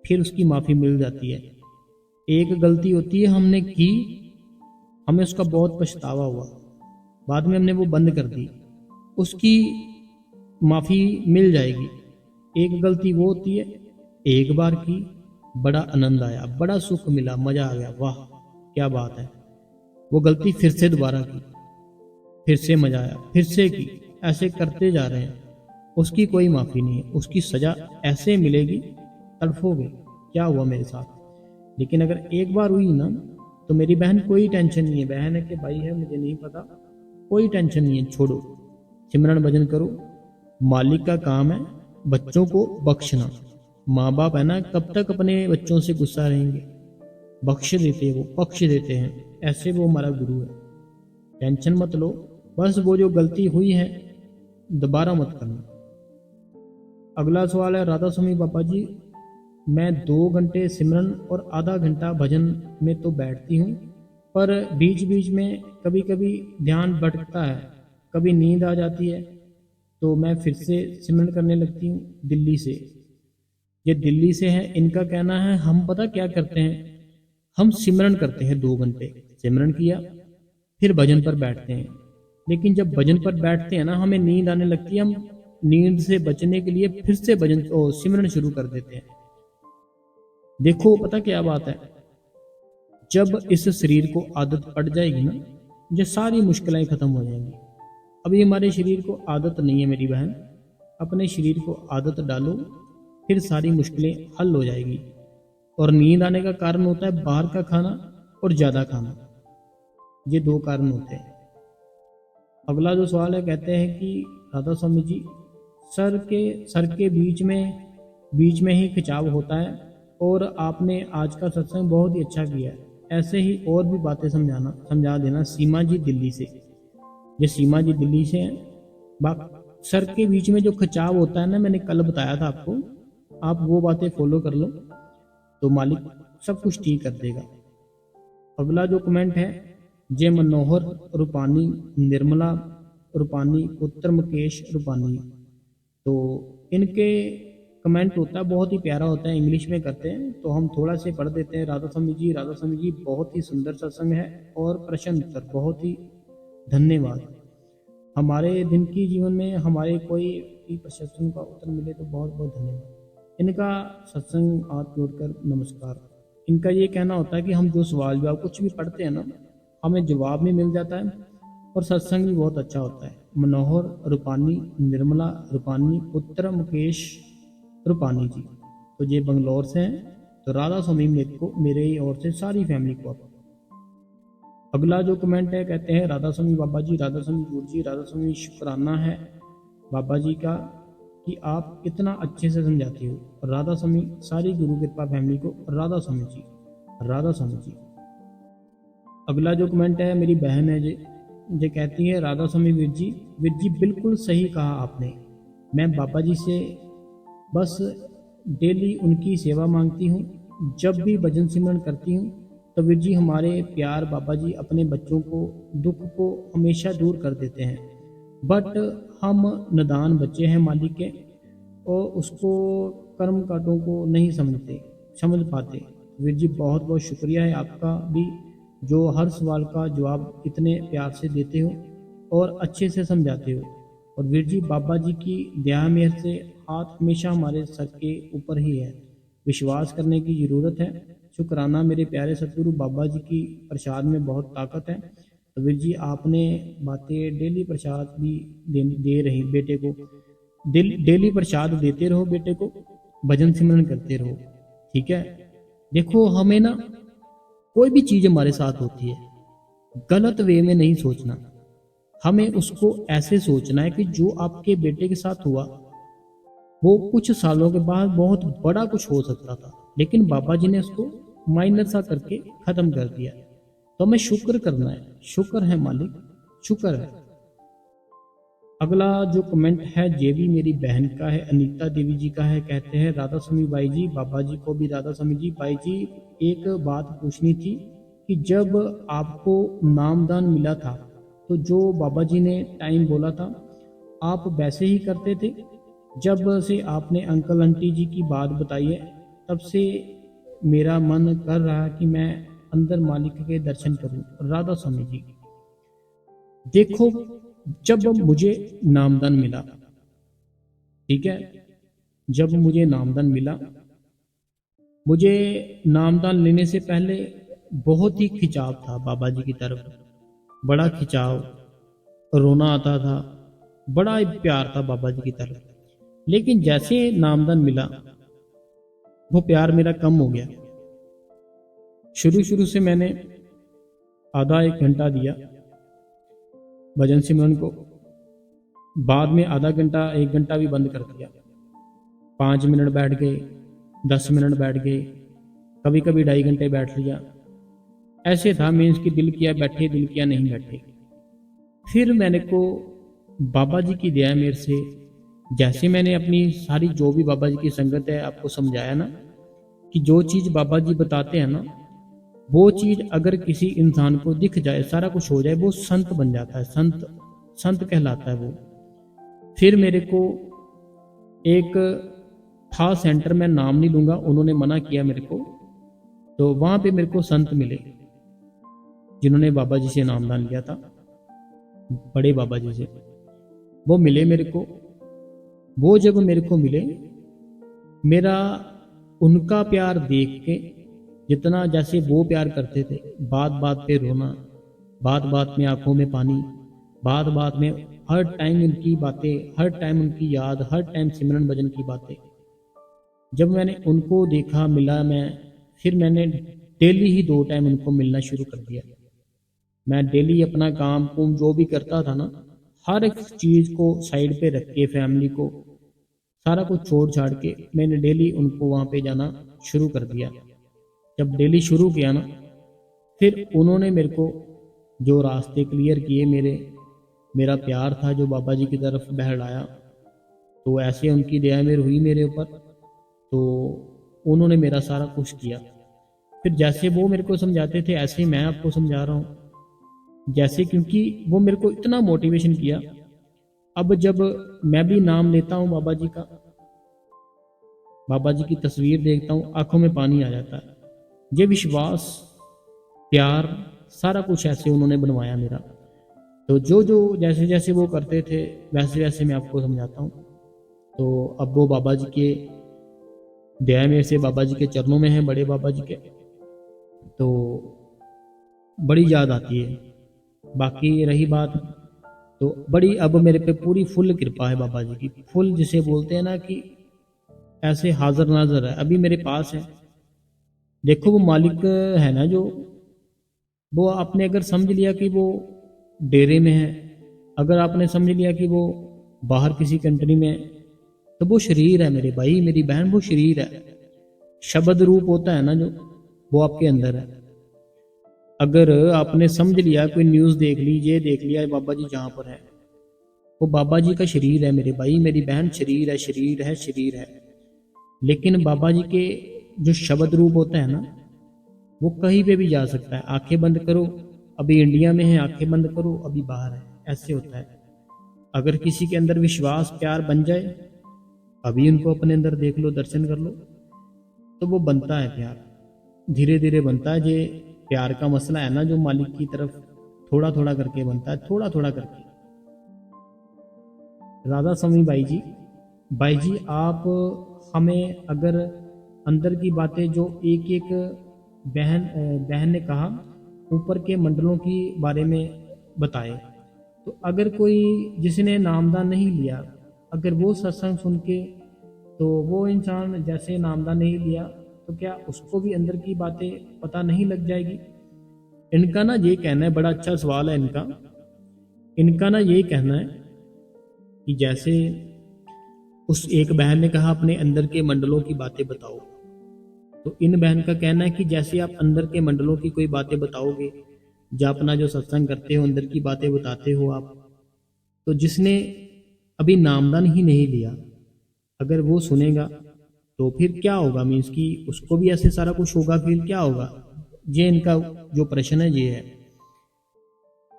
फिर उसकी माफ़ी मिल जाती है। एक गलती होती है हमने की, हमें उसका बहुत पछतावा हुआ, बाद में हमने वो बंद कर दी, उसकी माफ़ी मिल जाएगी। एक गलती वो होती है, एक बार की, बड़ा आनंद आया, बड़ा सुख मिला, मजा आ गया, वाह क्या बात है। वो गलती फिर से दोबारा की, फिर से मजा आया, फिर से की, ऐसे करते जा रहे हैं, उसकी कोई माफ़ी नहीं है, उसकी सजा ऐसे मिलेगी, तड़फोगे क्या हुआ मेरे साथ। लेकिन अगर एक बार हुई ना, तो मेरी बहन कोई टेंशन नहीं है, बहन है कि भाई है मुझे नहीं पता, कोई टेंशन नहीं है, छोड़ो, सिमरन भजन करो। मालिक का काम है बच्चों को बख्शना। माँ बाप है ना, कब तक अपने बच्चों से गुस्सा रहेंगे? बख्श देते हैं, वो बख्श देते हैं, ऐसे वो हमारा गुरु है। टेंशन मत लो, बस वो जो गलती हुई है दोबारा मत करना, अगला सवाल है, राधा स्वामी बाबा जी, मैं 2 घंटे सिमरन और आधा घंटा भजन में तो बैठती हूँ, पर बीच बीच में कभी कभी ध्यान भटकता है, कभी नींद आ जाती है, तो मैं फिर से सिमरन करने लगती हूँ। दिल्ली से, ये दिल्ली से है। इनका कहना है हम पता क्या करते हैं, हम सिमरन करते हैं 2 घंटे, सिमरन किया, फिर भजन पर बैठते हैं। लेकिन जब भजन पर बैठते हैं ना, हमें नींद आने लगती है, हम नींद से बचने के लिए फिर से भजन सिमरन शुरू कर देते हैं। देखो पता क्या बात है, जब इस शरीर को आदत पड़ जाएगी ना, ये सारी मुश्किलें खत्म हो जाएंगी। अभी हमारे शरीर को आदत नहीं है मेरी बहन, अपने शरीर को आदत डालो, फिर सारी मुश्किलें हल हो जाएगी। और नींद आने का कारण होता है बाहर का खाना और ज़्यादा खाना, ये 2 कारण होते हैं। अगला जो सवाल है, कहते हैं कि राधा स्वामी जी, सर के बीच में ही खिंचाव होता है, और आपने आज का सत्संग बहुत ही अच्छा किया है, ऐसे ही और भी बातें समझा देना। सीमा जी दिल्ली से, ये सीमा जी दिल्ली से हैं। सर के बीच में जो खिंचाव होता है ना, मैंने कल बताया था आपको, आप वो बातें फॉलो कर लो तो मालिक सब कुछ ठीक कर देगा। अगला जो कमेंट है, जय मनोहर रूपानी, निर्मला रूपानी, पुत्र मुकेश रूपानी, तो इनके कमेंट होता है बहुत ही प्यारा होता है, इंग्लिश में करते हैं तो हम थोड़ा से पढ़ देते हैं। राधा स्वामी जी बहुत ही सुंदर सत्संग है और प्रश्न उत्तर बहुत ही धन्यवाद। हमारे दिन की जीवन में हमारे कोई भी प्रश्न का उत्तर मिले तो बहुत बहुत धन्यवाद। इनका सत्संग हाथ जोड़कर नमस्कार। इनका ये कहना होता है कि हम जो सवाल जवाब कुछ भी पढ़ते हैं ना, हमें जवाब भी मिल जाता है और सत्संग भी बहुत अच्छा होता है। मनोहर रूपानी, निर्मला रूपानी, पुत्र मुकेश रूपानी जी, तो ये बंगलौर से हैं। तो राधा स्वामी मेरे ओर से सारी फैमिली को आप। अगला जो कमेंट है, कहते हैं राधा स्वामी बाबा जी, राधा स्वामी गुरु जी, राधा स्वामी शुक्राना है बाबा जी का कि आप इतना अच्छे से समझाते हो। राधा स्वामी सारी गुरु कृपा फैमिली को राधा स्वामी जी, राधा स्वामी जी। अगला जो कमेंट है, मेरी बहन है जे कहती है, राधा स्वामी वीर जी बिल्कुल सही कहा आपने, मैं बाबा जी से बस डेली उनकी सेवा मांगती हूँ। जब भी भजन सिमरन करती हूँ तो वीर जी हमारे प्यार बाबा जी अपने बच्चों को दुख को हमेशा दूर कर देते हैं, बट हम नादान बच्चे हैं मालिक के, और उसको कर्म कांटों को नहीं समझ पाते। वीर जी बहुत बहुत शुक्रिया है आपका भी, जो हर सवाल का जवाब इतने प्यार से देते हो और अच्छे से समझाते हो। और वीर जी बाबा जी की दया मेहर से हाथ हमेशा हमारे सर के ऊपर ही है, विश्वास करने की ज़रूरत है। शुक्राना मेरे प्यारे सतगुरु बाबा जी की प्रसाद में बहुत ताकत है। तो वीर जी आपने बातें डेली प्रसाद भी दे रही बेटे को, डेली प्रसाद देते रहो बेटे को, भजन सिमरन करते रहो, ठीक है। देखो हमें ना कोई भी चीज़ हमारे साथ होती है, गलत वे में नहीं सोचना, हमें उसको ऐसे सोचना है कि जो आपके बेटे के साथ हुआ वो कुछ सालों के बाद बहुत बड़ा कुछ हो सकता था, लेकिन बाबा जी ने उसको माइनर सा करके खत्म कर दिया। तो हमें शुक्र करना है, शुक्र है मालिक, शुक्र है। अगला जो कमेंट है ये भी मेरी बहन का है, अनीता देवी जी का है। कहते हैं राधा स्वामी बाई जी, बाबा जी को भी राधा स्वामी जी। बाई जी एक बात पूछनी थी कि जब आपको नामदान मिला था तो जो बाबा जी ने टाइम बोला था आप वैसे ही करते थे? जब से आपने अंकल आंटी जी की बात बताई है तब से मेरा मन कर रहा कि मैं अंदर मालिक के दर्शन करूं। राधा स्वामी जी, देखो जब मुझे नामदान मिला, ठीक है, जब मुझे नामदान मिला, मुझे नामदान लेने से पहले बहुत ही खिंचाव था बाबा जी की तरफ, बड़ा खिंचाव, रोना आता था, बड़ा ही प्यार था बाबा जी की तरफ। लेकिन जैसे नामदान मिला वो प्यार मेरा कम हो गया। शुरू से मैंने आधा 1 घंटा दिया भजन सिमरन को, बाद में आधा घंटा 1 घंटा भी बंद कर दिया। 5 मिनट बैठ गए, 10 मिनट बैठ गए, कभी कभी 2.5 घंटे बैठ लिया। ऐसे था, मीन्स कि दिल किया बैठे, दिल किया नहीं बैठे। फिर मैंने को बाबा जी की दया मेरे से जैसे मैंने अपनी सारी जो भी बाबा जी की संगत है आपको समझाया ना, कि जो चीज़ बाबा जी बताते हैं ना, वो चीज़ अगर किसी इंसान को दिख जाए, सारा कुछ हो जाए, वो संत बन जाता है, संत संत कहलाता है वो। फिर मेरे को एक था सेंटर, में नाम नहीं लूँगा, उन्होंने मना किया मेरे को, तो वहाँ पे मेरे को संत मिले जिन्होंने बाबा जी से नामदान लिया था, बड़े बाबा जी से। वो मिले मेरे को। वो जब मेरे को मिले, मेरा उनका प्यार देख के, जितना जैसे वो प्यार करते थे, बात बात पे रोना, बात बात में आंखों में पानी, बात बात में हर टाइम उनकी बातें, हर टाइम उनकी याद, हर टाइम सिमरन भजन की बातें। जब मैंने उनको देखा, मिला मैं, फिर मैंने डेली ही 2 टाइम उनको मिलना शुरू कर दिया। मैं डेली अपना काम कुम जो भी करता था ना, हर एक चीज़ को साइड पे रख के, फैमिली को सारा कुछ छोड़ छाड़ के, मैंने डेली उनको वहाँ पे जाना शुरू कर दिया। जब डेली शुरू किया ना, फिर उन्होंने मेरे को जो रास्ते क्लियर किए, मेरा प्यार था जो बाबा जी की तरफ बहलाया, तो ऐसे उनकी दया मेरी हुई मेरे ऊपर, तो उन्होंने मेरा सारा कुछ किया। फिर जैसे वो मेरे को समझाते थे, ऐसे ही मैं आपको समझा रहा हूँ। जैसे, क्योंकि वो मेरे को इतना मोटिवेशन किया, अब जब मैं भी नाम लेता हूँ बाबा जी का, बाबा जी की तस्वीर देखता हूँ, आंखों में पानी आ जाता है। ये विश्वास, प्यार, सारा कुछ ऐसे उन्होंने बनवाया मेरा। तो जो जो जैसे जैसे वो करते थे, वैसे वैसे मैं आपको समझाता हूँ। तो अब वो बाबा जी के दया में से, बाबा जी के चरणों में है, बड़े बाबा जी के, तो बड़ी याद आती है। बाकी रही बात, तो बड़ी अब मेरे पे पूरी फुल कृपा है बाबा जी की, फुल जिसे बोलते हैं ना, कि ऐसे हाजिर नाजर है, अभी मेरे पास है। देखो वो मालिक है ना, जो वो आपने अगर समझ लिया कि वो डेरे में है, अगर आपने समझ लिया कि वो बाहर किसी कंट्री में है, तो वो शरीर है मेरे भाई, मेरी बहन, वो शरीर है। शब्द रूप होता है ना जो, वो आपके अंदर है। अगर आपने समझ लिया, कोई न्यूज़ देख ली, ये देख लिया बाबा जी जहाँ पर है, वो बाबा जी का शरीर है मेरे भाई, मेरी बहन, शरीर है, शरीर है, शरीर है। लेकिन बाबा जी के जो शब्द रूप होता है ना, वो कहीं पे भी जा सकता है। आंखें बंद करो, अभी इंडिया में है, आंखें बंद करो, अभी बाहर है, ऐसे होता है। अगर किसी के अंदर विश्वास, प्यार बन जाए, अभी उनको अपने अंदर देख लो, दर्शन कर लो, तो वो बनता है प्यार, धीरे धीरे बनता है। ये प्यार का मसला है ना, जो मालिक की तरफ थोड़ा थोड़ा करके बनता है, थोड़ा थोड़ा करके। राधा स्वामी भाई जी, आप हमें अगर अंदर की बातें जो एक एक बहन ने कहा, ऊपर के मंडलों की बारे में बताए, तो अगर कोई जिसने नामदान नहीं लिया, अगर वो सत्संग सुन के, तो वो इंसान जैसे नामदान नहीं लिया, तो क्या उसको भी अंदर की बातें पता नहीं लग जाएगी? इनका ना ये कहना है, बड़ा अच्छा सवाल है इनका। इनका ना ये कहना है कि जैसे उस एक बहन ने कहा अपने अंदर के मंडलों की बातें बताओ, तो इन बहन का कहना है कि जैसे आप अंदर के मंडलों की कोई बातें बताओगे, या अपना जो सत्संग करते हो, अंदर की बातें बताते हो आप, तो जिसने अभी नामदान ही नहीं लिया, अगर वो सुनेगा, तो फिर क्या होगा? मीन्स कि उसको भी ऐसे सारा कुछ होगा, फिर क्या होगा? ये इनका जो प्रश्न है ये है।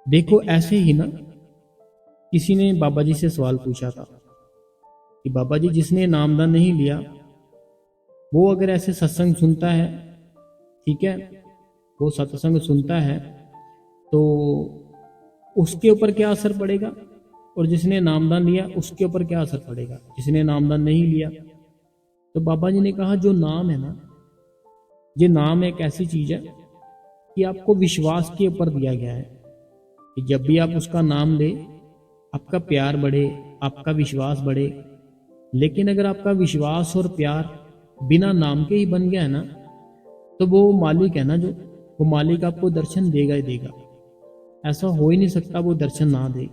देखो ऐसे ही ना, किसी ने बाबा जी से सवाल पूछा था कि बाबा जी, जिसने नामदान नहीं लिया, वो अगर ऐसे सत्संग सुनता है, ठीक है, वो सत्संग सुनता है, तो उसके ऊपर क्या असर पड़ेगा? और जिसने नामदान लिया उसके ऊपर क्या असर पड़ेगा, जिसने नामदान नहीं लिया? तो बाबा जी ने कहा, जो नाम है ना, ये नाम एक ऐसी चीज है कि आपको विश्वास के ऊपर दिया गया है, कि जब भी आप उसका नाम ले, आपका प्यार बढ़े, आपका विश्वास बढ़े। लेकिन अगर आपका विश्वास और प्यार बिना नाम के ही बन गया है ना, तो वो मालिक है ना, जो वो मालिक आपको दर्शन देगा ही देगा। ऐसा हो ही नहीं सकता वो दर्शन ना दे।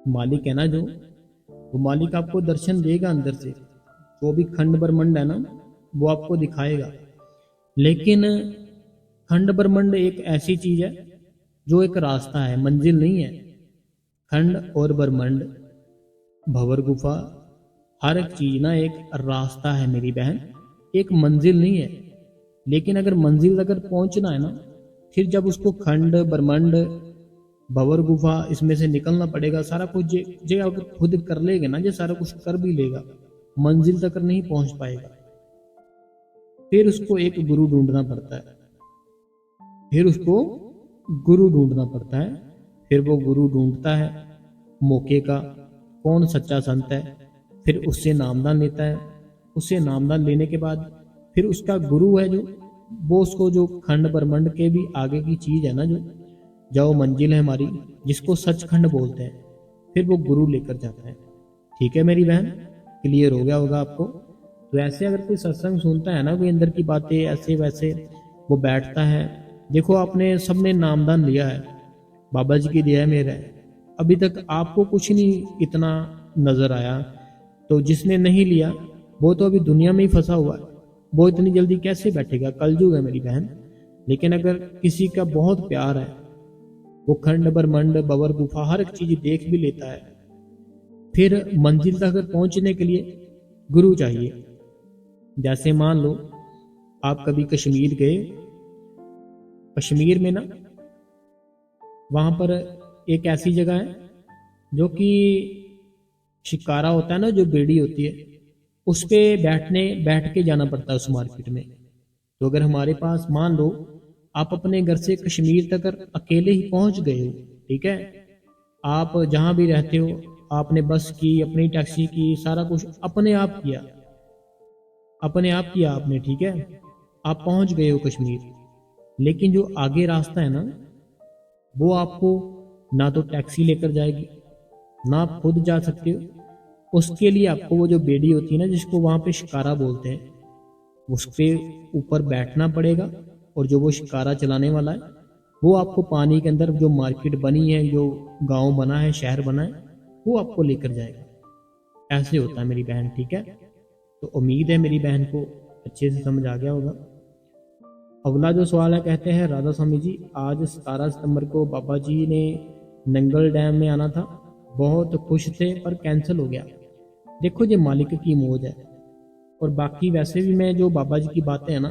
मालिक है ना जो, वो मालिक आपको दर्शन देगा अंदर से, जो भी खंड ब्रह्मंड है ना, वो आपको दिखाएगा। लेकिन खंड ब्रह्मंड एक ऐसी चीज है जो एक रास्ता है, मंजिल नहीं है। खंड और ब्रह्मंड, भंवर गुफा, हर एक चीज ना एक रास्ता है मेरी बहन, एक मंजिल नहीं है। लेकिन अगर मंजिल अगर पहुंचना है ना, फिर जब उसको खंड ब्रह्मांड भंवर गुफा इसमें से निकलना पड़ेगा, सारा कुछ जे अगर खुद कर लेगा ना, जे सारा कुछ कर भी लेगा, मंजिल तक नहीं पहुंच पाएगा। फिर उसको एक गुरु ढूंढना पड़ता है, फिर उसको गुरु ढूंढना पड़ता है। फिर वो गुरु ढूंढता है मौके का, कौन सच्चा संत है, फिर उससे नामदान लेता है। उससे नामदान लेने के बाद फिर उसका गुरु है जो, वो उसको जो खंड ब्रह्मांड के भी आगे की चीज है ना, जो मंजिल है हमारी, जिसको सचखंड बोलते हैं, फिर वो गुरु लेकर जाता है। ठीक है मेरी बहन, क्लियर हो गया होगा आपको। तो ऐसे अगर कोई सत्संग सुनता है ना, कोई अंदर की बातें ऐसे वैसे, वो बैठता है। देखो आपने सबने नामदान लिया है, बाबा जी की दया मेरा है, अभी तक आपको कुछ नहीं इतना नजर आया। तो जिसने नहीं लिया वो तो अभी दुनिया में ही फंसा हुआ है, वो इतनी जल्दी कैसे बैठेगा, कलयुग है मेरी बहन। लेकिन अगर किसी का बहुत प्यार है, वो खंड ब्रह्मांड भंवर गुफा हर एक चीज देख भी लेता है। फिर मंजिल तक पहुंचने के लिए गुरु चाहिए। जैसे मान लो आप कभी कश्मीर गए, कश्मीर में ना वहां पर एक ऐसी जगह है जो कि शिकारा होता है ना, जो बेड़ी होती है, उस पे बैठ के जाना पड़ता है उस मार्केट में। तो अगर हमारे पास मान लो आप अपने घर से कश्मीर तक अकेले ही पहुंच गए हो, ठीक है, आप जहां भी रहते हो, आपने बस की, अपनी टैक्सी की, सारा कुछ अपने आप किया, अपने आप किया आपने, ठीक है, आप पहुंच गए हो कश्मीर। लेकिन जो आगे रास्ता है ना, वो आपको ना तो टैक्सी लेकर जाएगी, ना आप खुद जा सकते हो। उसके लिए आपको वो जो बेड़ी होती है ना, जिसको वहां पे शिकारा बोलते हैं, उस पे ऊपर बैठना पड़ेगा। और जो वो शिकारा चलाने वाला है, वो आपको पानी के अंदर जो मार्केट बनी है, जो गांव बना है, शहर बना है, वो आपको लेकर जाएगा। ऐसे होता है मेरी बहन, ठीक है। तो उम्मीद है मेरी बहन को अच्छे से समझ आ गया होगा। अगला जो सवाल है, कहते हैं राधा स्वामी जी, आज 17 सितंबर को बाबा जी ने नंगल डैम में आना था, बहुत खुश थे पर कैंसिल हो गया। देखो ये मालिक की मौज है। और बाकी वैसे भी मैं जो बाबा जी की बातें हैं ना,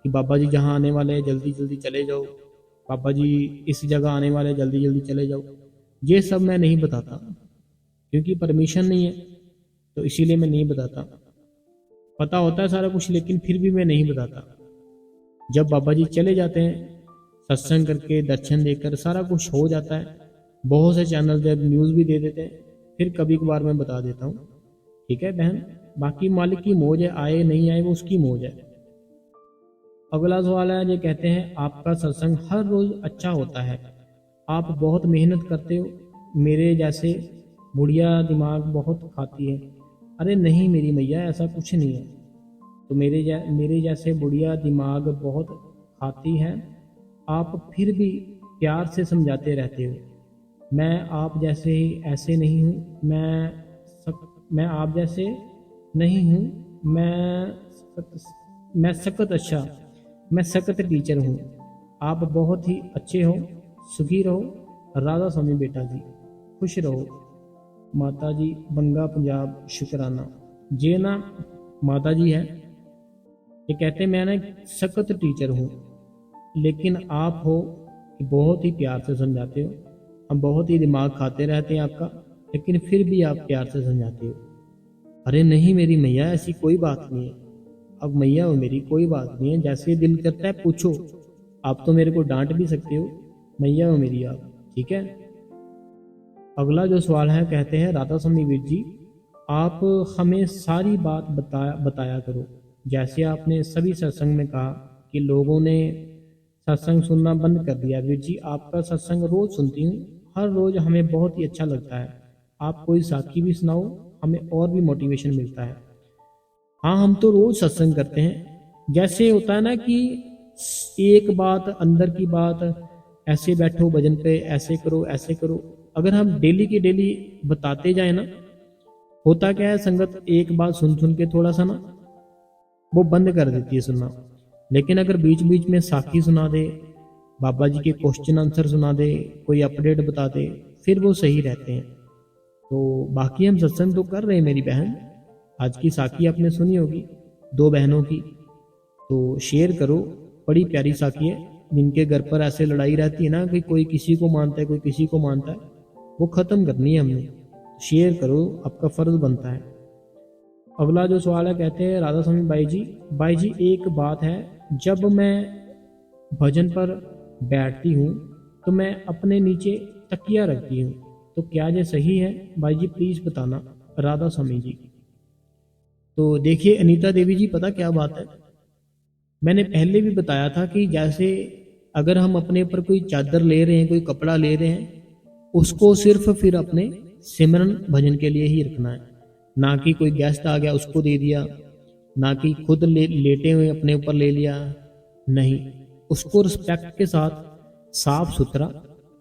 कि बाबा जी जहाँ आने वाले हैं जल्दी जल्दी चले जाओ, बाबा जी इस जगह आने वाले जल्दी जल्दी चले जाओ, ये सब मैं नहीं बताता, क्योंकि परमिशन नहीं है, तो इसीलिए मैं नहीं बताता। पता होता है सारा कुछ, लेकिन फिर भी मैं नहीं बताता। जब बाबा जी चले जाते हैं, सत्संग करके दर्शन देकर सारा कुछ हो जाता है, बहुत से चैनल जब न्यूज़ भी दे देते हैं, फिर कभी कभार मैं बता देता हूँ, ठीक है बहन। बाकी मालिक की मौज है, आए नहीं आए वो उसकी मौज है। अगला सवाल है, ये कहते हैं आपका सत्संग हर रोज अच्छा होता है, आप बहुत मेहनत करते हो, मेरे जैसे बुढ़िया दिमाग बहुत खाती है। अरे नहीं मेरी मैया, ऐसा कुछ नहीं है। तो मेरे जैसे बुढ़िया दिमाग बहुत खाती है, आप फिर भी प्यार से समझाते रहते हो। मैं आप जैसे ही ऐसे नहीं हूँ, मैं आप जैसे नहीं हूँ, मैं सख्त अच्छा, मैं सख्त टीचर हूँ। आप बहुत ही अच्छे हो, सुखी रहो राधा स्वामी बेटा जी, खुश रहो माता जी, बंगा पंजाब शुक्राना। जे ना माता जी है, ये कहते मैं ना सख्त टीचर हूँ, लेकिन आप हो कि बहुत ही प्यार से समझाते हो। हम बहुत ही दिमाग खाते रहते हैं आपका, लेकिन फिर भी आप प्यार से समझाते हो। अरे नहीं मेरी मैया, ऐसी कोई बात नहीं है, अब मैया हो मेरी, कोई बात नहीं है, जैसे दिल करता है पूछो, आप तो मेरे को डांट भी सकते हो, मैया हो मेरी आप, ठीक है। अगला जो सवाल है, कहते हैं राधा स्वामी वीर जी, आप हमें सारी बात बताया करो। जैसे आपने सभी सत्संग में कहा कि लोगों ने सत्संग सुनना बंद कर दिया। वीर जी आपका सत्संग रोज सुनती हूँ, हर रोज हमें बहुत ही अच्छा लगता है। आप कोई साखी भी सुनाओ, हमें और भी मोटिवेशन मिलता है। हाँ हम तो रोज सत्संग करते हैं। जैसे होता है ना कि एक बात अंदर की बात, ऐसे बैठो भजन पे, ऐसे करो ऐसे करो, अगर हम डेली की डेली बताते जाए ना, होता क्या है, संगत एक बात सुन सुन के थोड़ा सा ना वो बंद कर देती है सुनना। लेकिन अगर बीच बीच में साखी सुना दे, बाबा जी के क्वेश्चन आंसर सुना दे, कोई अपडेट बता दे, फिर वो सही रहते हैं। तो बाकी हम सत्संग तो कर रहे हैं मेरी बहन, आज की साखी आपने सुनी होगी 2 बहनों की, तो शेयर करो। बड़ी प्यारी साखी है। जिनके घर पर ऐसे लड़ाई रहती है ना कि कोई किसी को मानता है कोई किसी को मानता है, वो ख़त्म करनी है हमने। शेयर करो, आपका फ़र्ज़ बनता है। अगला जो सवाल है, कहते हैं राधा स्वामी बाई जी एक बात है, जब मैं भजन पर बैठती हूँ तो मैं अपने नीचे तकिया रखती हूँ, तो क्या ये सही है? भाई जी प्लीज़ बताना। राधा स्वामी जी। तो देखिए अनीता देवी जी, पता क्या बात है, मैंने पहले भी बताया था कि जैसे अगर हम अपने ऊपर कोई चादर ले रहे हैं, कोई कपड़ा ले रहे हैं, उसको सिर्फ फिर अपने सिमरन भजन के लिए ही रखना है। ना कि कोई गेस्ट आ गया उसको दे दिया, ना कि खुद लेटे हुए अपने ऊपर ले लिया, नहीं, उसको रिस्पेक्ट के साथ साफ सुथरा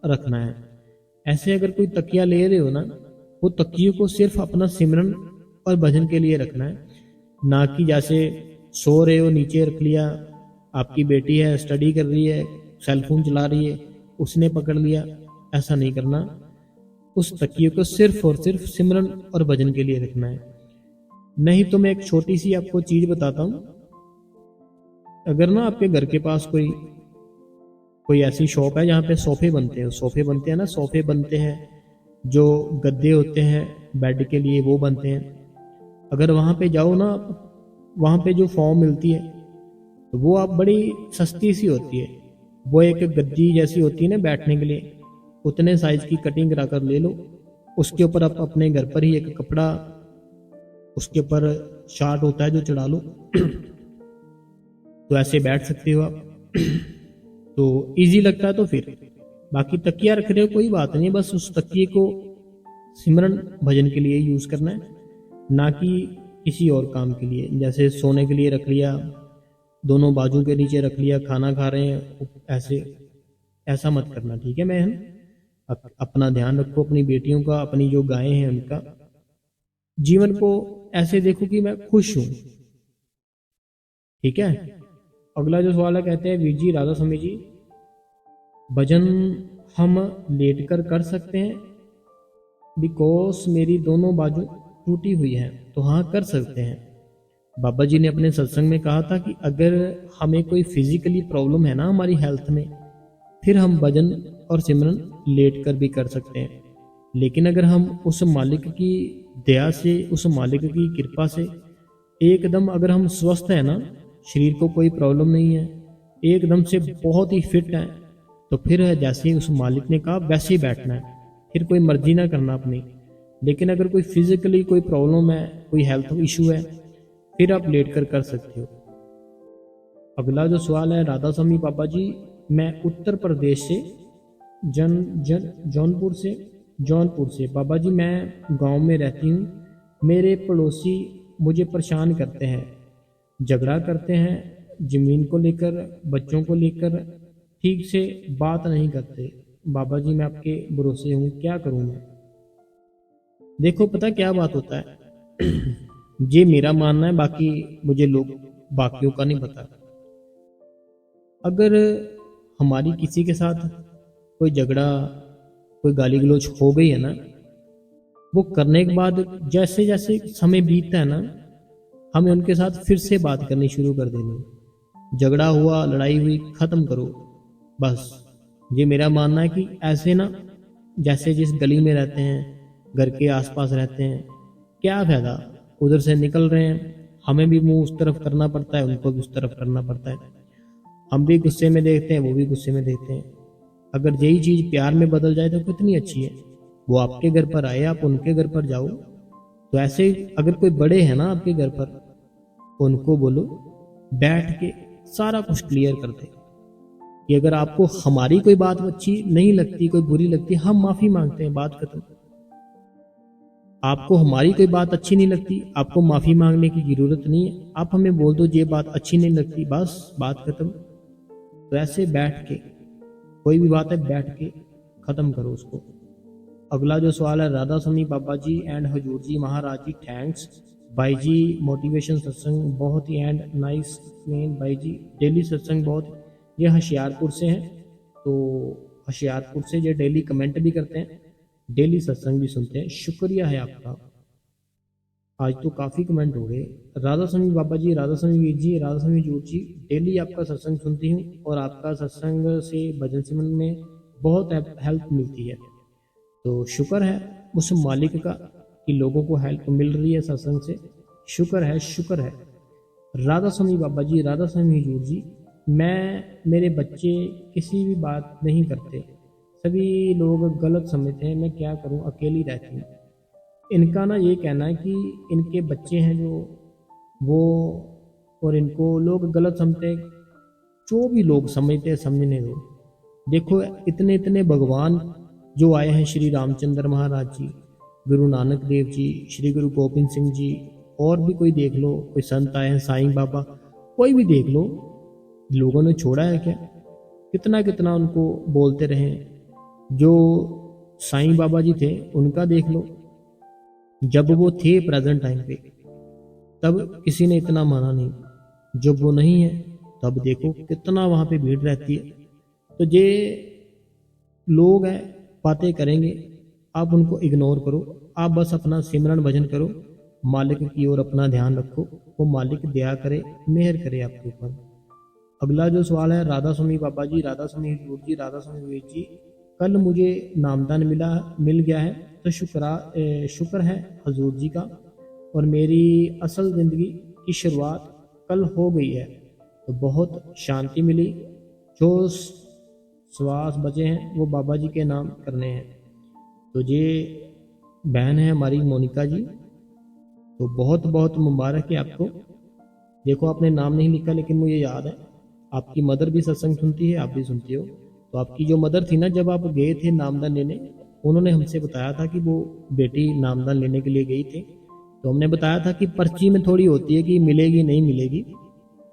रखना है। ऐसे अगर कोई तकिया ले रहे हो ना, वो तकिए को सिर्फ अपना सिमरन और भजन के लिए रखना है, ना कि जैसे सो रहे हो नीचे रख लिया, आपकी बेटी है स्टडी कर रही है सेलफोन चला रही है उसने पकड़ लिया, ऐसा नहीं करना। उस तकिए को सिर्फ और सिर्फ सिमरन और भजन के लिए रखना है। नहीं तो मैं एक छोटी सी आपको चीज बताता हूँ। अगर ना आपके घर के पास कोई कोई ऐसी शॉप है जहाँ पे सोफे बनते हैं, सोफे बनते हैं, जो गद्दे होते हैं बेड के लिए वो बनते हैं। अगर वहाँ पे जाओ ना, वहाँ पे जो फॉर्म मिलती है तो वो आप बड़ी सस्ती सी होती है। वो एक गद्दी जैसी होती है ना बैठने के लिए, उतने साइज की कटिंग करा कर ले लो। उसके ऊपर आप अपने घर पर ही एक कपड़ा, उसके ऊपर शार्ट होता है जो चढ़ा लो तो ऐसे बैठ सकते हो आप तो इजी लगता है। तो फिर बाकी तकिया रख रहे हो कोई बात नहीं, बस उस तकिए को सिमरन भजन के लिए यूज करना है, ना कि किसी और काम के लिए। जैसे सोने के लिए रख लिया, दोनों बाजू के नीचे रख लिया, खाना खा रहे हैं ऐसे, ऐसा मत करना, ठीक है। मैं अपना ध्यान रखो, अपनी बेटियों का, अपनी जो गायें हैं उनका। जीवन को ऐसे देखो कि मैं खुश हूं, ठीक है। अगला जो सवाल है, कहते हैं वीर जी राधा स्वामी जी, भजन हम लेटकर कर सकते हैं? बिकॉज मेरी दोनों बाजू टूटी हुई है। तो हाँ, कर सकते हैं। बाबा जी ने अपने सत्संग में कहा था कि अगर हमें कोई फिजिकली प्रॉब्लम है ना हमारी हेल्थ में, फिर हम भजन और सिमरन लेट कर भी कर सकते हैं। लेकिन अगर हम उस मालिक की दया से, उस मालिक की कृपा से एकदम अगर हम स्वस्थ हैं ना, शरीर को कोई प्रॉब्लम नहीं है, एकदम से बहुत ही फिट है, तो फिर जैसे उस मालिक ने कहा वैसे ही बैठना है, फिर कोई मर्जी ना करना अपनी। लेकिन अगर कोई फिजिकली कोई प्रॉब्लम है, कोई हेल्थ इशू है, फिर आप लेट कर सकते हो। अगला जो सवाल है, राधा स्वामी बाबा जी, मैं उत्तर प्रदेश से जौनपुर से बाबा जी, मैं गांव में रहती हूँ। मेरे पड़ोसी मुझे परेशान करते हैं, झगड़ा करते हैं, जमीन को लेकर, बच्चों को लेकर, ठीक से बात नहीं करते। बाबा जी मैं आपके भरोसे हूँ, क्या करूँ मैं? देखो पता क्या बात होता है ये मेरा मानना है, बाकी मुझे लोग बाकियों का नहीं पता। अगर हमारी किसी के साथ कोई झगड़ा, कोई गाली गलौज हो गई है ना, वो करने के बाद जैसे जैसे समय बीतता है ना, हमें उनके साथ फिर से बात करनी शुरू कर देनी। झगड़ा हुआ, लड़ाई हुई, खत्म करो बस। ये मेरा मानना है कि ऐसे ना, जैसे जिस गली में रहते हैं, घर के आसपास रहते हैं, क्या फायदा, उधर से निकल रहे हैं, हमें भी मुंह उस तरफ करना पड़ता है, उनको भी उस तरफ करना पड़ता है। हम भी गुस्से में देखते हैं, वो भी गुस्से में देखते हैं। अगर यही चीज प्यार में बदल जाए तो कितनी अच्छी है। वो आपके घर पर आए, आप उनके घर पर जाओ। तो ऐसे अगर कोई बड़े हैं ना आपके घर पर, उनको बोलो बैठ के सारा कुछ क्लियर कर दे कि अगर आपको हमारी कोई बात अच्छी नहीं लगती, कोई बुरी लगती, हम माफी मांगते हैं, बात खत्म। आपको हमारी कोई बात अच्छी नहीं लगती, आपको माफी मांगने की जरूरत नहीं है, आप हमें बोल दो ये बात अच्छी नहीं लगती, बस बात खत्म। तो ऐसे बैठ के कोई भी बात है, बैठ के खत्म करो उसको। अगला जो सवाल है, राधा स्वामी बाबा जी and Hazur ji Maharaj ji, thanks भाई जी, मोटिवेशन सत्संग बहुत ही एंड नाइस एक्सप्लेन भाई जी, डेली सत्संग बहुत। ये होशियारपुर से हैं, तो होशियारपुर से ये डेली कमेंट भी करते हैं, डेली सत्संग भी सुनते हैं, शुक्रिया है आपका। आज तो काफ़ी कमेंट हो गए। राधा स्वामी बाबा जी, राधा स्वामी वीर जी, राधा स्वामी जूट जी, डेली आपका सत्संग सुनती हूँ और आपका सत्संग से भजन सिमरन में बहुत हेल्प मिलती है। तो शुक्र है उस मालिक का कि लोगों को हेल्प मिल रही है सत्संग से। शुक्र है, शुक्र है। राधा स्वामी बाबा जी, राधा स्वामी हजूर जी, मेरे बच्चे किसी भी बात नहीं करते, सभी लोग गलत समझते हैं, मैं क्या करूं, अकेली रहती हूँ। इनका ना ये कहना है कि इनके बच्चे हैं जो वो, और इनको लोग गलत समझते, जो भी लोग समझते हैं समझने दो। देखो इतने इतने भगवान जो आए हैं, श्री रामचंद्र महाराज जी, गुरु नानक देव जी, श्री गुरु गोविंद सिंह जी, और भी कोई देख लो, कोई संत आए हैं, साईं बाबा, कोई भी देख लो, लोगों ने छोड़ा है क्या? कितना कितना उनको बोलते रहे। जो साईं बाबा जी थे उनका देख लो, जब वो थे प्रेजेंट टाइम पे तब किसी ने इतना माना नहीं, जब वो नहीं है तब देखो कितना वहां पे भीड़ रहती है। तो ये लोग हैं, बातें करेंगे, आप उनको इग्नोर करो, आप बस अपना सिमरन भजन करो, मालिक की ओर अपना ध्यान रखो, वो मालिक दया करे, मेहर करे आपके ऊपर। अगला जो सवाल है, राधा स्वामी बाबा जी, राधा स्वामी हजूर जी, राधा स्वामी वीर जी, कल मुझे नामदान मिल गया है, तो शुक्र है हजूर जी का, और मेरी असल ज़िंदगी की शुरुआत कल हो गई है, तो बहुत शांति मिली। जो श्वास बचे हैं वो बाबा जी के नाम करने हैं। तो ये बहन है हमारी मोनिका जी, तो बहुत बहुत मुबारक है आपको। देखो आपने नाम नहीं लिखा, लेकिन मुझे याद है आपकी मदर भी सत्संग सुनती है, आप भी सुनती हो। तो आपकी जो मदर थी ना, जब आप गए थे नामदान लेने, उन्होंने हमसे बताया था कि वो बेटी नामदान लेने के लिए गई थी। तो हमने बताया था कि पर्ची में थोड़ी होती है कि मिलेगी नहीं मिलेगी,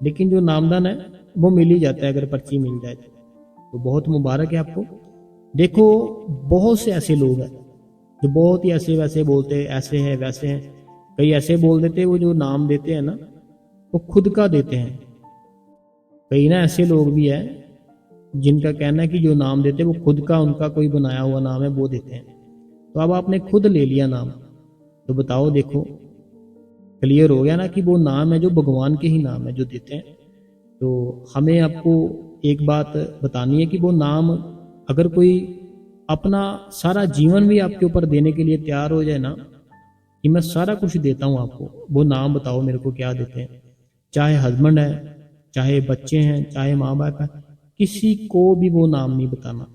लेकिन जो नामदान है वो मिल ही जाता है अगर पर्ची मिल जाए तो बहुत मुबारक है आपको। देखो बहुत से ऐसे लोग हैं जो बहुत ही ऐसे वैसे बोलते हैं, ऐसे हैं वैसे हैं, कई ऐसे बोल देते हैं, वो जो नाम देते हैं ना वो खुद का देते हैं। कई ना ऐसे लोग भी हैं जिनका कहना है कि जो नाम देते हैं वो खुद का, उनका कोई बनाया हुआ नाम है वो देते हैं। तो अब आपने खुद ले लिया नाम, तो बताओ, देखो क्लियर हो गया ना कि वो नाम है जो भगवान के ही नाम है जो देते हैं। तो हमें आपको एक बात बतानी है कि वो नाम अगर कोई अपना सारा जीवन भी आपके ऊपर देने के लिए तैयार हो जाए ना, कि मैं सारा कुछ देता हूँ आपको, वो नाम बताओ मेरे को क्या देते हैं। चाहे हस्बैंड है, चाहे बच्चे हैं, चाहे माँ बाप है, किसी को भी वो नाम नहीं बताना।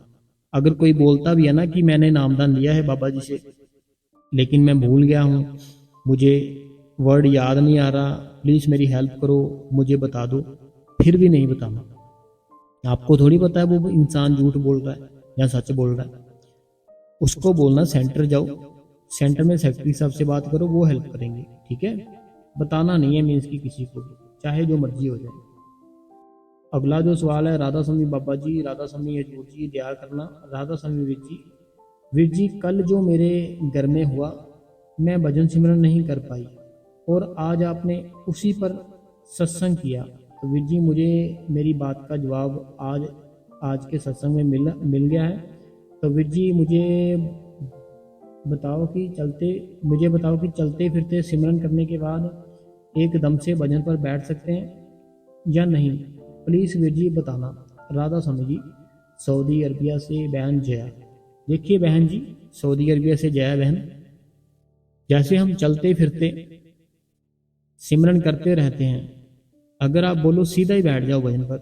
अगर कोई बोलता भी है ना कि मैंने नामदान लिया है बाबा जी से, लेकिन मैं भूल गया हूँ, मुझे वर्ड याद नहीं आ रहा, प्लीज़ मेरी हेल्प करो, मुझे बता दो, फिर भी नहीं बताना। आपको थोड़ी पता है वो इंसान झूठ बोल रहा है या सच बोल रहा है। उसको बोलना सेंटर जाओ, सेंटर में सेक्रेटरी साहब से बात करो, वो हेल्प करेंगे, ठीक है। बताना नहीं है मीन्स की किसी को भी, चाहे जो मर्जी हो जाए। अगला जो सवाल है, राधा स्वामी बाबा जी, राधा स्वामी हजूर जी, दया करना, राधा स्वामी वीर जी, कल जो मेरे घर में हुआ, मैं भजन सिमरन नहीं कर पाई और आज आपने उसी पर सत्संग किया, तो वीर जी मुझे मेरी बात का जवाब आज के सत्संग में मिल गया है। तो वीर जी मुझे बताओ कि चलते फिरते सिमरन करने के बाद एकदम से भजन पर बैठ सकते हैं या नहीं, प्लीज़ वीर जी बताना। राधा स्वामी जी, सऊदी अरबिया से बहन जया। देखिए बहन जी, सऊदी अरबिया से जया बहन, जैसे हम चलते फिरते सिमरन करते रहते हैं, अगर आप बोलो सीधा ही बैठ जाओ भजन पर,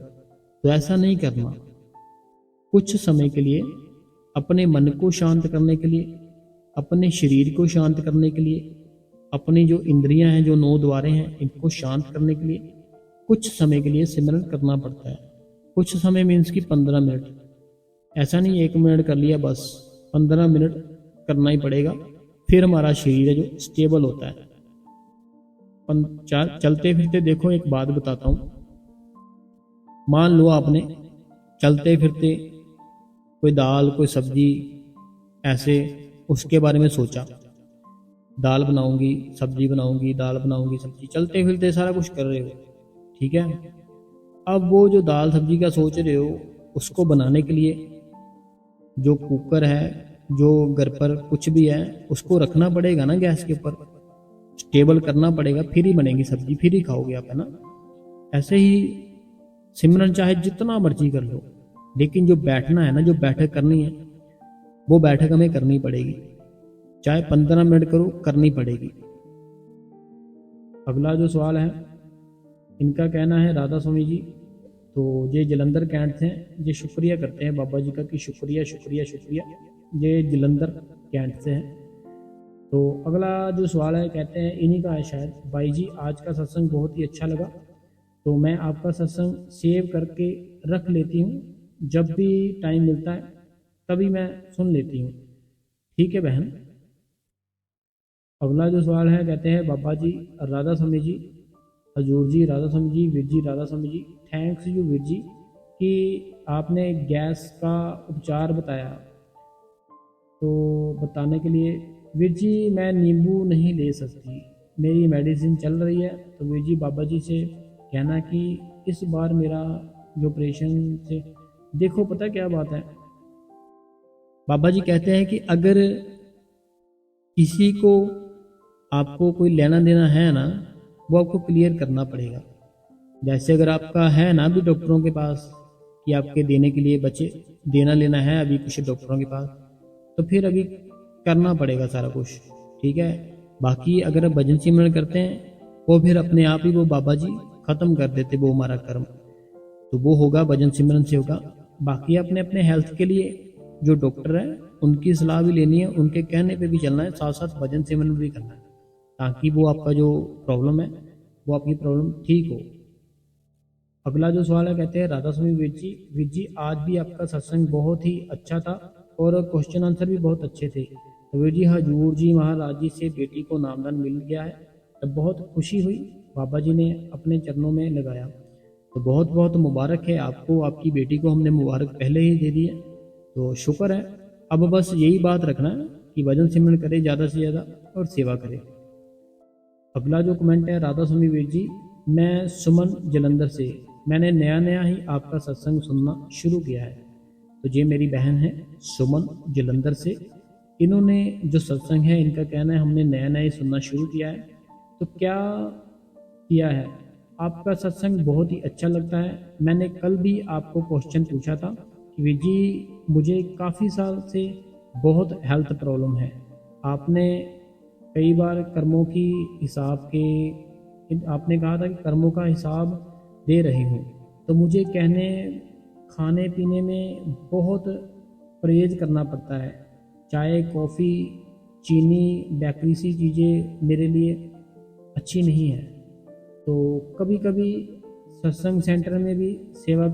तो ऐसा नहीं करना। कुछ समय के लिए अपने मन को शांत करने के लिए, अपने शरीर को शांत करने के लिए, अपनी जो इंद्रियां हैं, जो 9 द्वारें हैं, इनको शांत करने के लिए कुछ समय के लिए सिमरन करना पड़ता है। कुछ समय मीन्स की 15 मिनट, ऐसा नहीं 1 मिनट कर लिया बस, 15 मिनट करना ही पड़ेगा, फिर हमारा शरीर है जो स्टेबल होता है। चलते फिरते देखो एक बात बताता हूँ, मान लो आपने चलते फिरते कोई दाल कोई सब्जी ऐसे उसके बारे में सोचा, दाल बनाऊंगी सब्जी बनाऊंगी, दाल बनाऊंगी सब्जी, चलते फिरते सारा कुछ कर रहे हो, ठीक है। अब वो जो दाल सब्जी का सोच रहे हो, उसको बनाने के लिए जो कुकर है, जो घर पर कुछ भी है, उसको रखना पड़ेगा ना गैस के ऊपर। स्टेबल करना पड़ेगा, फिर ही बनेगी सब्जी, फिर ही खाओगे आप, है ना। ऐसे ही सिमरन चाहे जितना मर्जी कर लो, लेकिन जो बैठना है ना, जो बैठक करनी है, वो बैठक हमें करनी पड़ेगी, चाहे 15 मिनट करो, करनी पड़ेगी। अगला जो सवाल है, इनका कहना है राधा स्वामी जी, तो ये जलंधर कैंट थे, ये शुक्रिया करते हैं बाबा जी का कि शुक्रिया शुक्रिया शुक्रिया, ये जलंधर कैंट से हैं। तो अगला जो सवाल है, कहते हैं इन्हीं का है शायद, भाई जी आज का सत्संग बहुत ही अच्छा लगा, तो मैं आपका सत्संग सेव करके रख लेती हूँ, जब भी टाइम मिलता है तभी मैं सुन लेती हूँ। ठीक है बहन। अगला जो सवाल है, कहते हैं बाबा जी राधा स्वामी जी, हजूर जी राधा स्वामी जी, वीर जी राधा स्वामी जी, थैंक्स यू वीर जी कि आपने गैस का उपचार बताया, तो बताने के लिए। वीर जी मैं नींबू नहीं ले सकती, मेरी मेडिसिन चल रही है, तो वीर जी बाबा जी से कहना कि इस बार मेरा जो ऑपरेशन से, देखो पता क्या बात है, बाबा जी कहते हैं कि अगर किसी को आपको कोई लेना देना है ना, वो आपको क्लियर करना पड़ेगा। जैसे अगर आपका है ना अभी डॉक्टरों के पास कि आपके देने के लिए बचे देना लेना है अभी कुछ डॉक्टरों के पास, तो फिर अभी करना पड़ेगा सारा कुछ, ठीक है। बाकी अगर आप भजन सिमरन करते हैं, वो फिर अपने आप ही वो बाबा जी खत्म कर देते वो हमारा कर्म, तो वो होगा भजन सिमरन से होगा। बाकी अपने अपने हेल्थ के लिए जो डॉक्टर है उनकी सलाह भी लेनी है, उनके कहने पे भी चलना है, साथ साथ भजन सिमरन भी करना है, ताकि वो आपका जो प्रॉब्लम है वो आपकी प्रॉब्लम ठीक हो। अगला जो सवाल है, कहते हैं राधा स्वामी वीर जी आज भी आपका सत्संग बहुत ही अच्छा था और क्वेश्चन आंसर भी बहुत अच्छे थे, तो वीर जी हजूर जी महाराज जी से बेटी को नामदान मिल गया है, तो बहुत खुशी हुई, बाबा जी ने अपने चरणों में लगाया, तो बहुत बहुत मुबारक है आपको, आपकी बेटी को हमने मुबारक पहले ही दे दी है, तो शुक्र है। अब बस यही बात रखना है कि भजन सिमरन करे ज़्यादा से ज़्यादा और सेवा करे। अगला जो कमेंट है, राधा स्वामी वीर जी मैं सुमन जलंधर से, मैंने नया नया ही आपका सत्संग सुनना शुरू किया है, तो ये मेरी बहन है सुमन जलंधर से, इन्होंने जो सत्संग है इनका कहना है हमने नया नया ही सुनना शुरू किया है, तो क्या किया है, आपका सत्संग बहुत ही अच्छा लगता है। मैंने कल भी आपको क्वेश्चन पूछा था कि वीर जी मुझे काफ़ी साल से बहुत हेल्थ प्रॉब्लम है, आपने कई बार कर्मों की हिसाब के, आपने कहा था कि कर्मों का हिसाब दे रही हूँ, तो मुझे खाने पीने में बहुत परहेज करना पड़ता है, चाय कॉफ़ी चीनी बेकरी सी चीज़ें मेरे लिए अच्छी नहीं है, तो कभी कभी सत्संग सेंटर में भी सेवा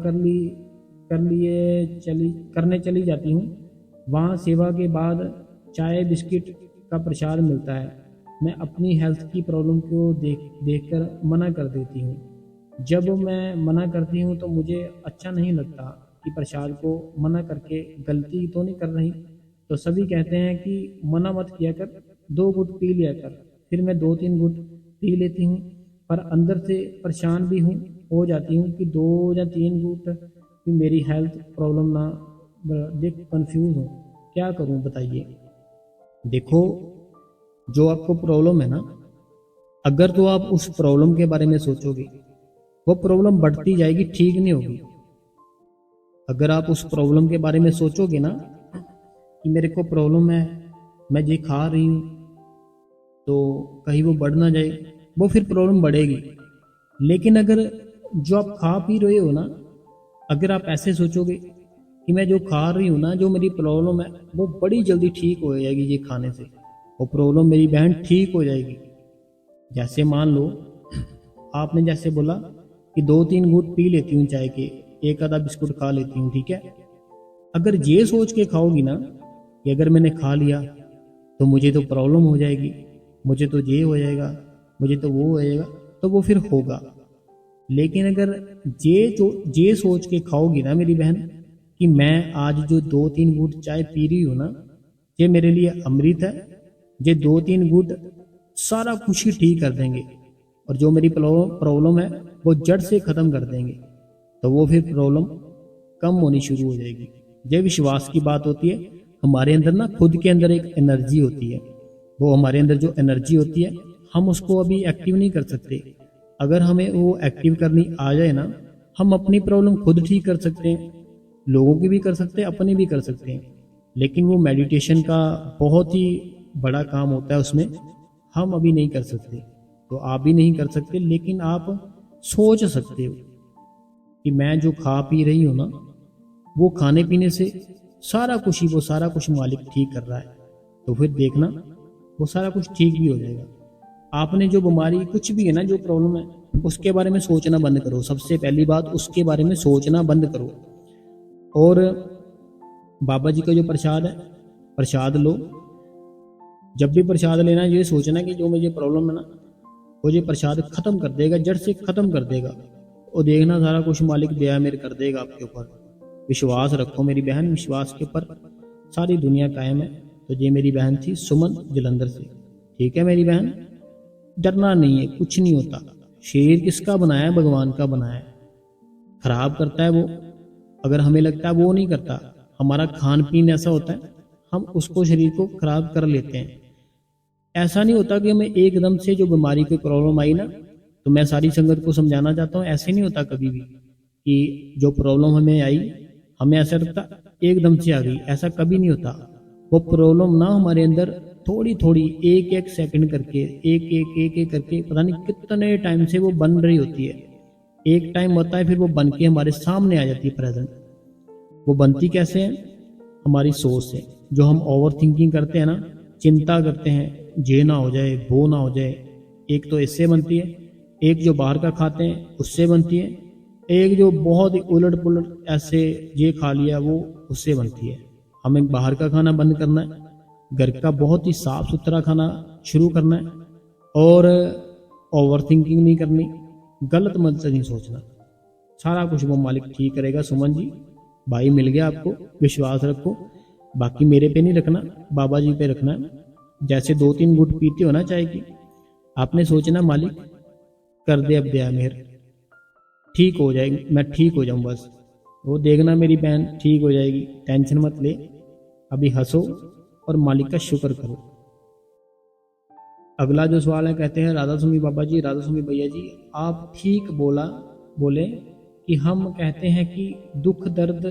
करने चली जाती हूँ, वहाँ सेवा के बाद चाय बिस्किट का प्रसाद मिलता है, मैं अपनी हेल्थ की प्रॉब्लम को देखकर मना कर देती हूँ, जब मैं मना करती हूँ तो मुझे अच्छा नहीं लगता कि प्रसाद को मना करके गलती तो नहीं कर रही, तो सभी कहते हैं कि मना मत किया कर, 2 घुट पी लिया कर, फिर मैं 2-3 घुट पी लेती हूँ, पर अंदर से परेशान भी हो जाती हूँ कि 2 या 3 घुट कि मेरी हेल्थ प्रॉब्लम ना देख, कंफ्यूज हूँ, क्या करूँ बताइए। देखो जो आपको प्रॉब्लम है ना, अगर तो आप उस प्रॉब्लम के बारे में सोचोगे, वो प्रॉब्लम बढ़ती जाएगी, ठीक नहीं होगी। अगर आप उस प्रॉब्लम के बारे में सोचोगे ना कि मेरे को प्रॉब्लम है, मैं ये खा रही हूँ, तो कहीं वो बढ़ ना जाए, वो फिर प्रॉब्लम बढ़ेगी। लेकिन अगर जो आप खा पी रहे हो ना, अगर आप ऐसे सोचोगे कि मैं जो खा रही हूँ ना, जो मेरी प्रॉब्लम है वो बड़ी जल्दी ठीक हो जाएगी, ये खाने से वो प्रॉब्लम मेरी बहन ठीक हो जाएगी। जैसे मान लो आपने जैसे बोला कि 2-3 घूंट पी लेती हूँ चाय के, एक आधा बिस्कुट खा लेती हूँ, ठीक है। अगर ये सोच के खाओगी ना कि अगर मैंने खा लिया तो मुझे तो प्रॉब्लम हो जाएगी, मुझे तो ये हो जाएगा, मुझे तो वो हो जाएगा, तो वो फिर होगा। लेकिन अगर ये सोच के खाओगी ना मेरी बहन कि मैं आज जो 2-3 घूंट चाय पी रही हूँ ना, ये मेरे लिए अमृत है, ये 2-3 घूंट सारा कुछ ही ठीक कर देंगे और जो मेरी प्रॉब्लम है वो जड़ से ख़त्म कर देंगे, तो वो फिर प्रॉब्लम कम होनी शुरू हो जाएगी। ये विश्वास की बात होती है। हमारे अंदर ना खुद के अंदर एक एनर्जी होती है, वो हमारे अंदर जो एनर्जी होती है हम उसको अभी एक्टिव नहीं कर सकते। अगर हमें वो एक्टिव करनी आ जाए ना, हम अपनी प्रॉब्लम खुद ठीक कर सकते हैं, लोगों की भी कर सकते हैं, अपनी भी कर सकते हैं। लेकिन वो मेडिटेशन का बहुत ही बड़ा काम होता है, उसमें हम अभी नहीं कर सकते। तो आप भी नहीं कर सकते, लेकिन आप सोच सकते हो कि मैं जो खा पी रही हूँ ना, वो खाने पीने से सारा कुछ ही, वो सारा कुछ मालिक ठीक कर रहा है। तो फिर देखना वो सारा कुछ ठीक भी हो जाएगा। आपने जो बीमारी कुछ भी है ना, जो प्रॉब्लम है, उसके बारे में सोचना बंद करो। सबसे पहली बात, उसके बारे में सोचना बंद करो। और बाबा जी का जो प्रसाद है, प्रसाद लो। जब भी प्रसाद लेना, ये सोचना कि जो मुझे प्रॉब्लम है ना, वो ये प्रसाद खत्म कर देगा, जड़ से खत्म कर देगा। और देखना सारा कुछ मालिक दया मेरे कर देगा आपके ऊपर। विश्वास रखो मेरी बहन, विश्वास के ऊपर सारी दुनिया कायम है। तो ये मेरी बहन थी सुमन जलंधर से। ठीक है मेरी बहन, डरना नहीं है, कुछ नहीं होता। शरीर किसका बनाया है? भगवान का बनाया है। खराब करता है वो, अगर हमें लगता है वो नहीं करता। हमारा खान पीन ऐसा होता है, हम उसको, शरीर को खराब कर लेते हैं। ऐसा नहीं होता कि हमें एकदम से जो बीमारी की प्रॉब्लम आई ना, तो मैं सारी संगत को समझाना चाहता हूँ, ऐसे नहीं होता कभी भी कि जो प्रॉब्लम हमें आई, हमें ऐसा लगता एकदम से आ गई, ऐसा कभी नहीं होता। वो प्रॉब्लम ना हमारे अंदर थोड़ी थोड़ी, एक एक सेकंड करके, एक करके, पता नहीं कितने टाइम से वो बन रही होती है। एक टाइम होता है, फिर वो बन के हमारे सामने आ जाती है प्रेजेंट। वो बनती कैसे है? हमारी सोच से। जो हम ओवर थिंकिंग करते हैं ना, चिंता करते हैं, ये ना हो जाए, वो ना हो जाए, एक तो इससे बनती है। एक जो बाहर का खाते हैं उससे बनती है। एक जो बहुत ही उलट पुलट ऐसे ये खा लिया, वो उससे बनती है। हमें बाहर का खाना बंद करना है, घर का बहुत ही साफ सुथरा खाना शुरू करना है, और ओवर थिंकिंग नहीं करनी, गलत मत से नहीं सोचना। सारा कुछ वो मालिक ठीक करेगा। सुमन जी, भाई मिल गया आपको, विश्वास रखो। बाकी मेरे पे नहीं रखना, बाबा जी पे रखना है। जैसे 2-3 घुट पीते हो ना चाय की, आपने सोचना मालिक कर दे अब दया मेहर, ठीक हो जाएगी, मैं ठीक हो जाऊं बस। वो देखना मेरी बहन ठीक हो जाएगी, टेंशन मत ले। अभी हंसो और मालिक का शुक्र करो। अगला जो सवाल है, कहते हैं राधा स्वामी बाबा जी, राधा स्वामी भैया जी, आप ठीक बोले कि हम कहते हैं कि दुख दर्द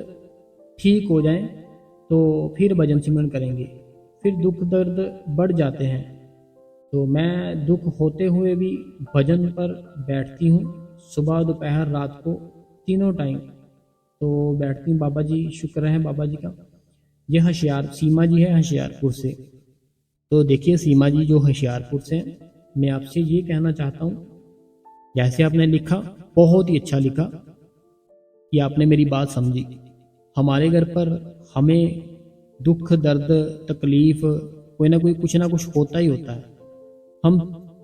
ठीक हो जाए तो फिर भजन सिमरन करेंगे, फिर दुख दर्द बढ़ जाते हैं। तो मैं दुख होते हुए भी भजन पर बैठती हूँ, सुबह दोपहर रात को, तीनों टाइम तो बैठती हूँ। बाबा जी शुक्र है बाबा जी का। ये होशियार सीमा जी है होशियारपुर से। तो देखिए सीमा जी जो होशियारपुर से हैं, मैं आपसे ये कहना चाहता हूँ, जैसे आपने लिखा बहुत ही अच्छा लिखा कि आपने मेरी बात समझी। हमारे घर पर हमें दुख दर्द तकलीफ कोई ना कोई कुछ ना कुछ होता ही होता है। हम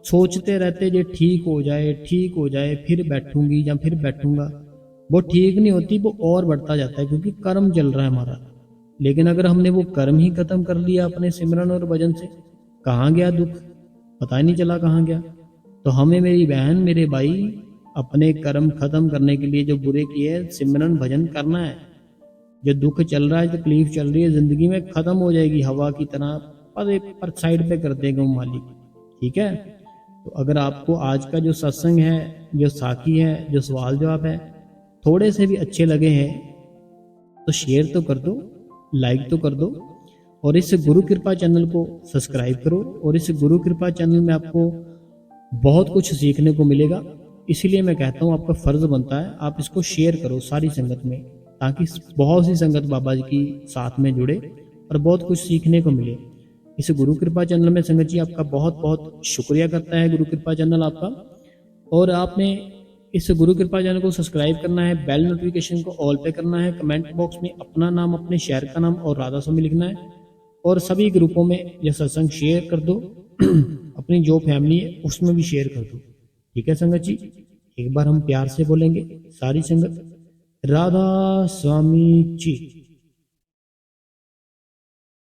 सोचते रहते ये ठीक हो जाए, ठीक हो जाए, फिर बैठूंगी या फिर बैठूंगा। वो ठीक नहीं होती, वो और बढ़ता जाता है, क्योंकि कर्म चल रहा है हमारा। लेकिन अगर हमने वो कर्म ही खत्म कर लिया अपने सिमरन और भजन से, कहाँ गया दुख? पता ही नहीं चला कहाँ गया। तो हमें मेरी बहन मेरे भाई अपने कर्म खत्म करने के लिए जो बुरे किए, सिमरन भजन करना है। जो दुख चल रहा है, तकलीफ चल रही है जिंदगी में, खत्म हो जाएगी हवा की तरह, पर साइड पे कर देगा वो मालिक। ठीक है। तो अगर आपको आज का जो सत्संग है, जो साखी है, जो सवाल जवाब है, थोड़े से भी अच्छे लगे हैं तो शेयर तो कर दो, लाइक तो कर दो, और इस गुरु कृपा चैनल को सब्सक्राइब करो। और इस गुरु कृपा चैनल में आपको बहुत कुछ सीखने को मिलेगा। इसीलिए मैं कहता हूँ आपका फर्ज बनता है आप इसको शेयर करो सारी संगत में, ताकि बहुत सी संगत बाबा जी की साथ में जुड़े और बहुत कुछ सीखने को मिले। इस गुरु कृपा चैनल में संगत जी आपका बहुत बहुत शुक्रिया करता है गुरु कृपा चैनल आपका। और आपने इस गुरु कृपा चैनल को सब्सक्राइब करना है, बेल नोटिफिकेशन को ऑल पे करना है, कमेंट बॉक्स में अपना नाम, अपने शहर का नाम और राधा स्वामी लिखना है, और सभी ग्रुपों में यह सत्संग शेयर कर दो। अपनी जो फैमिली है उसमें भी शेयर कर दो। ठीक है संगत जी, एक बार हम प्यार से बोलेंगे सारी संगत, राधा स्वामी जी।